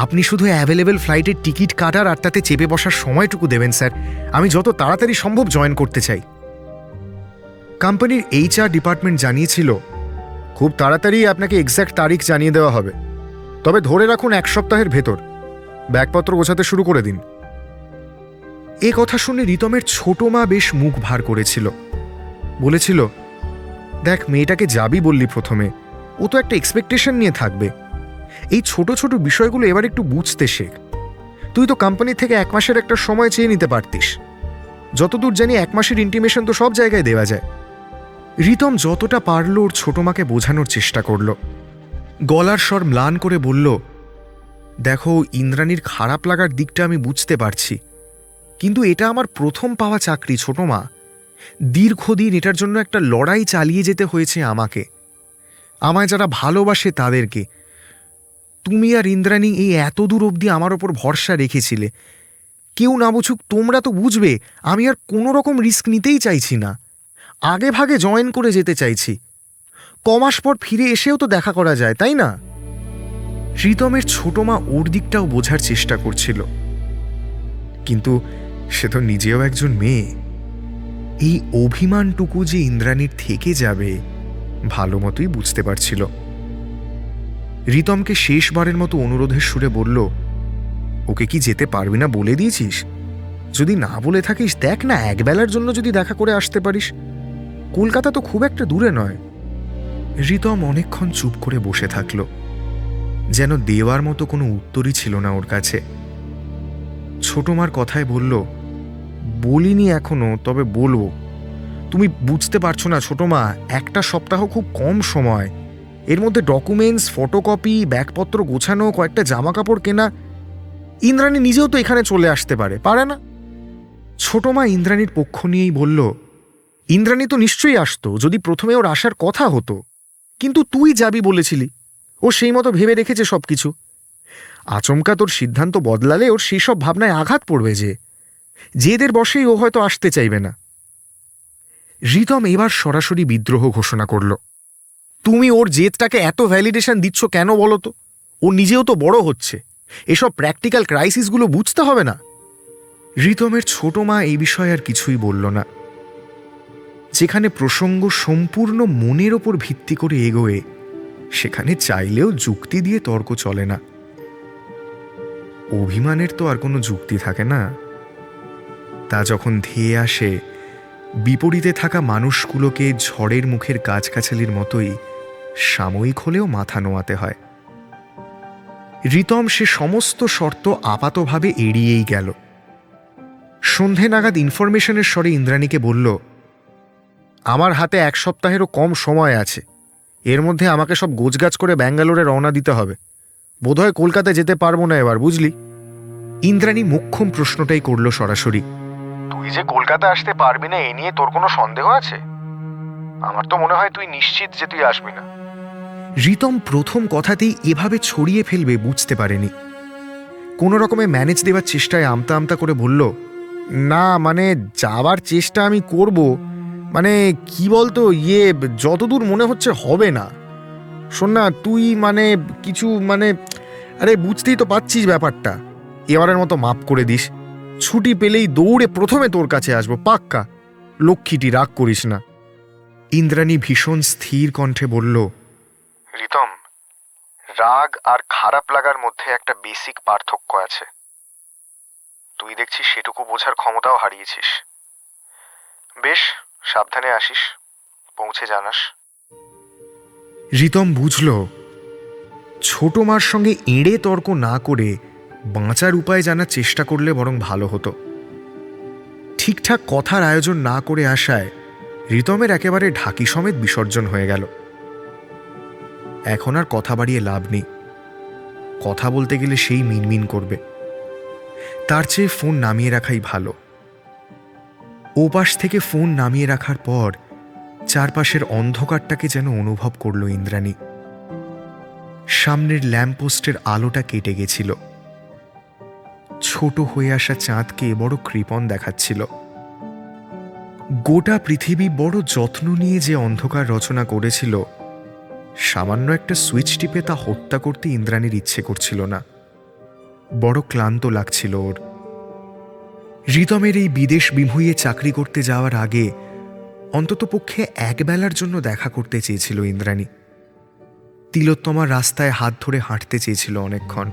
A: আপনি শুধু অ্যাভেলেবেল ফ্লাইটের টিকিট কাটার আর তাতে চেপে বসার সময়টুকু দেবেন স্যার, আমি যত তাড়াতাড়ি সম্ভব জয়েন করতে চাই। কোম্পানির HR ডিপার্টমেন্ট জানিয়েছিল খুব তাড়াতাড়ি আপনাকে এক্স্যাক্ট তারিখ জানিয়ে দেওয়া হবে, তবে ধরে রাখুন 1 সপ্তাহের ভেতর ব্যাগপত্র গোছাতে শুরু করে দিন। এ কথা শুনে রিতমের ছোট মা বেশ মুখ ভার করেছিল। বলেছিল, দেখ মেয়েটাকে যাবি বললি প্রথমে, ও তো একটা এক্সপেকটেশন নিয়ে থাকবে। এই ছোট ছোট বিষয়গুলো এবার একটু বুঝতে শেখ। তুই তো কোম্পানি থেকে 1 মাসের একটা সময় চেয়ে নিতে পারতিস। যতদূর জানি 1 মাসের ইন্টিমেশন তো সব জায়গায় দেওয়া যায়। রিতম যতটা পারল ওর ছোট মাকে বোঝানোর চেষ্টা করল। গলার স্বর ম্লান করে বলল, দেখো ইন্দ্রাণীর খারাপ লাগার দিকটা আমি বুঝতে পারছি, কিন্তু এটা আমার প্রথম পাওয়া চাকরি ছোট মা। দীর্ঘদিন এটার জন্য একটা লড়াই চালিয়ে যেতে হয়েছে আমাকে, আমায় যারা ভালোবাসে তাদেরকে। তুমি আর ইন্দ্রাণী এই এত দূর অবধি আমার ওপর ভরসা রেখেছিলে। কেউ না বুঝুক তোমরা তো বুঝবে আমি আর কোনো রকম রিস্ক নিতেই চাইছি না। আগে ভাগে জয়েন করে যেতে চাইছি। কমাস পর ফিরে এসেও তো দেখা করা যায়, তাই না? রিতমের ছোট মা ওর দিকটাও বোঝার চেষ্টা করছিল, কিন্তু সে তো নিজেও একজন মেয়ে। এই অভিমানটুকু যে ইন্দ্রাণীর থেকে যাবে ভালো মতোই বুঝতে পারছিল। রিতমকে শেষবারের মতো অনুরোধের সুরে বলল, ওকে কি যেতে পারবি না বলে দিয়েছিস? যদি না বলে থাকিস দেখ না, একবেলার জন্য যদি দেখা করে আসতে পারিস। কলকাতা তো খুব একটা দূরে নয়। রিতম অনেকক্ষণ চুপ করে বসে থাকল, যেন দেওয়ার মতো কোনো উত্তরই ছিল না ওর কাছে। ছোট মার কথায় বলল, বলিনি এখনো, তবে বলবো। তুমি বুঝতে পারছো না ছোট মা, 1 সপ্তাহ খুব কম সময়। এর মধ্যে ডকুমেন্টস, ফটোকপি, ব্যাগপত্র গোছানো, কয়েকটা জামা কাপড় কেনা। ইন্দ্রাণী নিজেও তো এখানে চলে আসতে পারে না? ছোট মা ইন্দ্রাণীর পক্ষ নিয়েই বলল, ইন্দ্রাণী তো নিশ্চয়ই আসতো যদি প্রথমে ওর আসার কথা হতো, কিন্তু তুই যাবি বলেছিলি। ও সেই মতো ভেবে রেখেছে সবকিছু। আচমকা তোর সিদ্ধান্ত বদলালে ওর সেই সব ভাবনায় আঘাত পড়বে, যে জেদের বশেই ও হয়তো আসতে চাইবে না। রিতম এবার সরাসরি বিদ্রোহ ঘোষণা করল, তুমি ওর জেদটাকে এত ভ্যালিডেশন দিচ্ছ কেন বলো তো? ও নিজেও তো বড় হচ্ছে, এসব প্র্যাকটিক্যাল ক্রাইসিসগুলো বুঝতে হবে না? রিতমের ছোট মা এই বিষয়ে আর কিছুই বলল না। যেখানে প্রসঙ্গ সম্পূর্ণ মনের ওপর ভিত্তি করে এগোয়, সেখানে চাইলেও যুক্তি দিয়ে তর্ক চলে না। অভিমানের তো আর কোনো যুক্তি থাকে না। তা যখন ধেয়ে আসে, বিপরীতে থাকা মানুষগুলোকে ঝড়ের মুখের গাছগাছালির মতোই সাময়িক হলেও মাথা নোয়াতে হয়। রিতম সে সমস্ত শর্ত আপাতভাবে এড়িয়েই গেল। সন্ধে নাগাদ ইনফরমেশনের স্বরে ইন্দ্রাণীকে বলল, আমার হাতে 1 সপ্তাহেরও কম সময় আছে। এর মধ্যে আমাকে সব গোছগাছ করে ব্যাঙ্গালোরে রওনা দিতে হবে। বোধহয় কলকাতা যেতে পারবো না এবার, বুঝলি? ইন্দ্রাণী মোক্ষম প্রশ্নটাই করল সরাসরি, তুই যে কলকাতা আসতে পারবি না এ নিয়ে তোর কোনো সন্দেহ আছে? আমার তো মনে হয় তুই নিশ্চিত যে তুই আসবি না। রিতম প্রথম কথাতেই এভাবে ছড়িয়ে ফেলবে বুঝতে পারেনি। কোনো রকমে ম্যানেজ দেওয়ার চেষ্টায় আমতা আমতা করে বলল, না মানে যাওয়ার চেষ্টা আমি করব, মানে কি বলতো, যতদূর মনে হচ্ছে হবে না। শোন না, তুই মানে কিছু মানে, আরে বুঝতেই তো পাচ্ছিস ব্যাপারটা। এবারের মতো মাপ করে দিস। ছুটি পেলেই দৌড়ে প্রথমে তোর কাছে আসবো, পাক্কা। লক্ষ্মীটি, রাগ করিস না। ইন্দ্রাণী ভীষণ স্থির কণ্ঠে বলল, রিতম, রাগ আর খারাপ লাগার মধ্যে একটা বেসিক পার্থক্য আছে। তুই দেখছিস সেটুকু বোঝার ক্ষমতাও হারিয়েছিস। বেশ, সাবধানে আসিস, পৌঁছে জানাস। রিতম বুঝল ছোট মার সঙ্গে এড়ে তর্ক না করে বাঁচার উপায় জানার চেষ্টা করলে বরং ভালো হতো। ঠিকঠাক কথার আয়োজন না করে আসায় রিতমের একেবারে ঢাকি সমেত বিসর্জন হয়ে গেল। এখন আর কথা বাড়িয়ে লাভ নেই। কথা বলতে গেলে সেই মিনমিন করবে। তার চেয়ে ফোন নামিয়ে রাখাই ভালো। ওপাশ থেকে ফোন নামিয়ে রাখার পর চারপাশের অন্ধকারটাকে যেন অনুভব করল ইন্দ্রাণী। সামনের ল্যাম্পপোস্টের আলোটা কেটে গেছিল। ছোট হয়ে আসা চাঁদকে বড় কৃপণ দেখাচ্ছিল। গোটা পৃথিবী বড় যত্ন নিয়ে যে অন্ধকার রচনা করেছিল, সামান্য একটা সুইচ টিপে তা হত্যা করতে ইন্দ্রাণীর ইচ্ছে করছিল না। বড় ক্লান্ত লাগছিল ওর। রিতমের এই বিদেশ বিভুঁইয়ে চাকরি করতে যাওয়ার আগে অন্তত পক্ষে একবেলার জন্য দেখা করতে চেয়েছিল ইন্দ্রাণী। তিলোত্তমার রাস্তায় হাত ধরে হাঁটতে চেয়েছিল অনেকক্ষণ।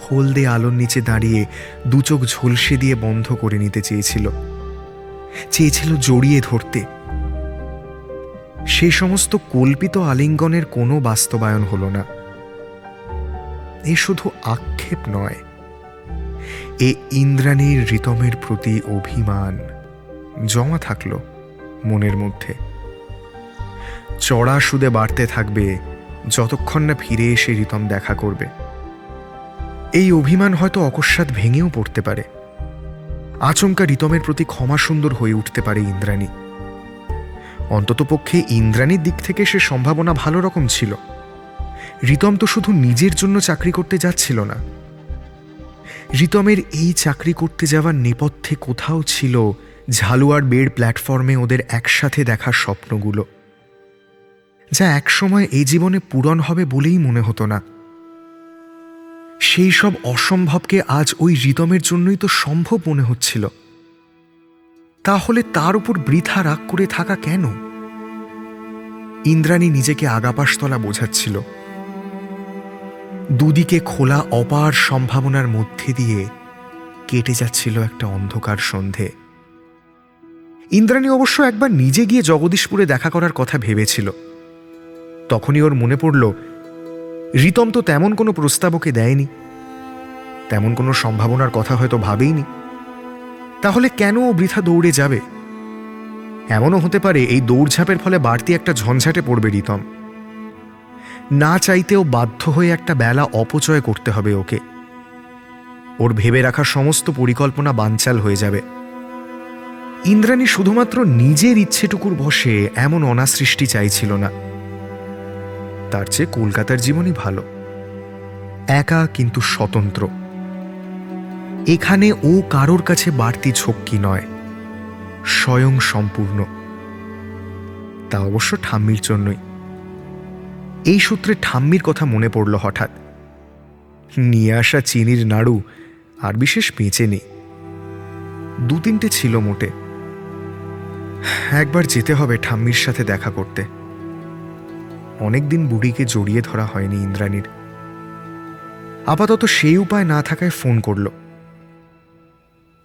A: হলদে আলোর নিচে দাঁড়িয়ে দু চোখ ঝলসে দিয়ে বন্ধ করে নিতে চেয়েছিল জড়িয়ে ধরতে। সেই সমস্ত কল্পিত আলিঙ্গনের কোনো বাস্তবায়ন হল না। এ শুধু আক্ষেপ নয়, এ ইন্দ্রাণীর রিতমের প্রতি অভিমান জমা থাকলো মনের মধ্যে। চড়া সুদে বাড়তে থাকবে যতক্ষণ না ফিরে এসে রিতম দেখা করবে। এই অভিমান হয়তো অকস্মাৎ ভেঙেও পড়তে পারে। আচমকা রিতমের প্রতি ক্ষমা সুন্দর হয়ে উঠতে পারে ইন্দ্রাণী। অন্ততপক্ষে ইন্দ্রাণীর দিক থেকে সে সম্ভাবনা ভালো রকম ছিল। রিতম তো শুধু নিজের জন্য চাকরি করতে যাচ্ছিল না। রিতমের এই চাকরি করতে যাওয়ার নেপথ্যে কোথাও ছিল ঝালুয়ার বেড় প্ল্যাটফর্মে ওদের একসাথে দেখার স্বপ্নগুলো, যা একসময় এই জীবনে পূরণ হবে বলেই মনে হতো না। সেই সব অসম্ভবকে আজ ওই রিতমের জন্যই তো সম্ভব মনে হচ্ছিল। তাহলে তার উপর বৃথা রাগ করে থাকা কেন? ইন্দ্রাণী নিজেকে আগাপাশতলা বোঝাচ্ছিল। দুদিকে খোলা অপার সম্ভাবনার মধ্যে দিয়ে কেটে যাচ্ছিল একটা অন্ধকার সন্ধে। ইন্দ্রাণী অবশ্য একবার নিজে গিয়ে জগদীশপুরে দেখা করার কথা ভেবেছিল। তখনই ওর মনে পড়ল, রিতম তো তেমন কোনো প্রস্তাব ওকে দেয়নি, তেমন কোনো সম্ভাবনার কথা হয়তো ভাবেইনি। তাহলে কেন ও বৃথা দৌড়ে যাবে? এমনও হতে পারে এই দৌড়ঝাঁপের ফলে বাড়তি একটা ঝঞ্ঝাটে পড়বে রিতম। না চাইতেও বাধ্য হয়ে একটা বেলা অপচয় করতে হবে ওকে। ওর ভেবে রাখা সমস্ত পরিকল্পনা বানচাল হয়ে যাবে। ইন্দ্রাণী শুধুমাত্র নিজের ইচ্ছেটুকুর বশে এমন অনাসৃষ্টি চাইছিল না। তার চেয়ে কলকাতার জীবনই ভালো, একা কিন্তু স্বতন্ত্র। এখানে ও কারোর কাছে বাড়তি ঝক্কি নয়, স্বয়ং সম্পূর্ণ। তা অবশ্য ঠাম্মির জন্যই। এই সূত্রে ঠাম্মির কথা মনে পড়ল হঠাৎ। নিয়ে আসা চিনির নাড়ু আর বিশেষ পেঁচে নেই, 2-3টে ছিল মোটে। একবার যেতে হবে ঠাম্মির সাথে দেখা করতে। অনেকদিন বুড়িকে জড়িয়ে ধরা হয়নি ইন্দ্রাণীর। আপাতত সেই উপায় না থাকায় ফোন করল।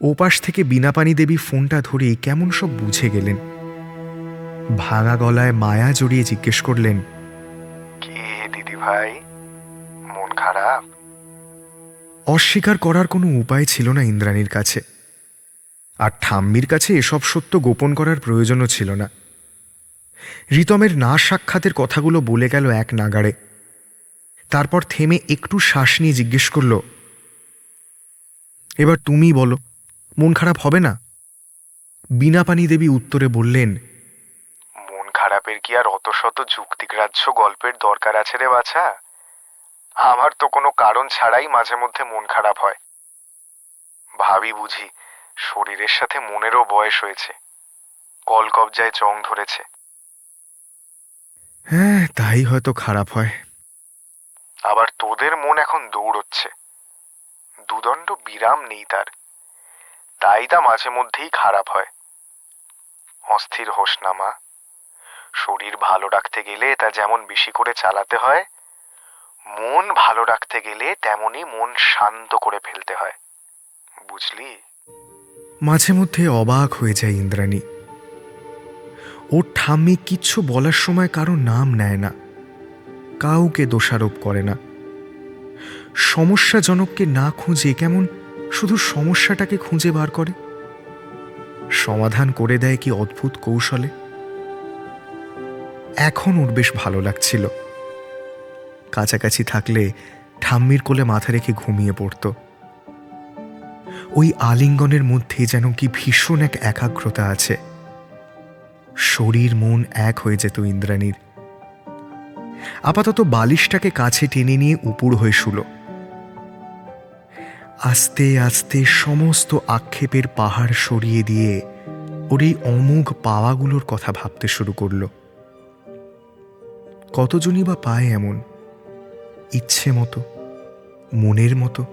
A: ওপাশ থেকে বীণাপানি দেবী ফোনটা ধরেই কেমন সব বুঝে গেলেন। ভাঙা গলায় মায়া জড়িয়ে জিজ্ঞেস করলেন,
B: কে দিদি ভাই, মন খারাপ?
A: অস্বীকার করার কোনো উপায় ছিল না ইন্দ্রাণীর কাছে, আর ঠাম্মির কাছে এসব সত্য গোপন করার প্রয়োজনও ছিল না। রিতমের না সাক্ষাতের কথাগুলো বলে গেল এক নাগাড়ে। তারপর থেমে একটু শ্বাস নিয়ে জিজ্ঞেস করল, এবার তুমি বলো, মন খারাপ হবে না? বীণাপানি দেবী উত্তরে বললেন,
B: মন খারাপের কি আর অত শত যুক্তিগ্রাহ্য গল্পের দরকার আছে রে বাছা? আমার তো কোনো কারণ ছাড়াই মাঝে মধ্যে মন খারাপ হয়। ভাবি বুঝি শরীরের সাথে মনেরও বয়স হয়েছে, কলকবজায় জং ধরেছে।
A: হ্যাঁ, তাই হয়তো খারাপ হয়।
B: আবার তোদের মন এখন দৌড়চ্ছে, দুদণ্ড বিরাম নেই তার, তাই তা মাঝে মধ্যেই খারাপ হয়। অস্থির হোস না মা, শরীর ভালো রাখতে গেলে তা যেমন বেশি করে চালাতে হয়, মন ভালো রাখতে গেলে তেমনি মন শান্ত করে ফেলতে হয়, বুঝলি?
A: মাঝে মধ্যে অবাক হয়ে যায় ইন্দ্রাণী। ওর ঠাম্মি কিচ্ছু বলার সময় কারো নাম নেয় না, কাউকে দোষারোপ করে না। সমস্যাজনককে না খুঁজে কেমন শুধু সমস্যাটাকে খুঁজে বার করে, সমাধান করে দেয় কি অদ্ভুত কৌশলে। এখন ওর বেশ ভালো লাগছিল। কাছাকাছি থাকলে ঠাম্মির কোলে মাথা রেখে ঘুমিয়ে পড়ত। ওই আলিঙ্গনের মধ্যে যেন কি ভীষণ এক একাগ্রতা আছে। শরীর মন এক হয়ে যেত ইন্দ্রাণীর। আপাতত বালিশটাকে কাছে টেনে নিয়ে উপুড় হয়ে শুল। আস্তে আস্তে সমস্ত আক্ষেপের পাহাড় সরিয়ে দিয়ে ওর এই অমোঘ পাওয়াগুলোর কথা ভাবতে শুরু করল। কতজনই বা পায় এমন, ইচ্ছে মতো, মনের মতো।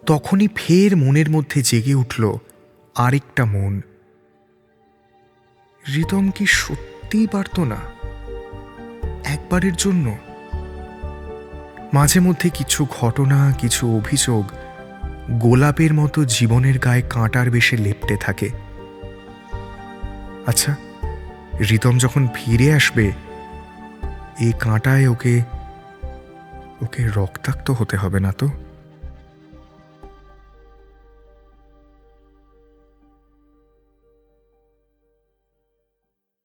A: তখনই ফের মনের মধ্যে জেগে উঠল আরেকটা মন। রিতম কি সত্যিই পারত না একবারের জন্য? মাঝে মধ্যে কিছু ঘটনা, কিছু অভিযোগ গোলাপের মতো জীবনের গায়ে কাঁটার বেশে লেপ্টে থাকে। আচ্ছা, রিতম যখন ফিরে আসবে এই কাঁটায় ওকে রক্তাক্ত হতে হবে না তো?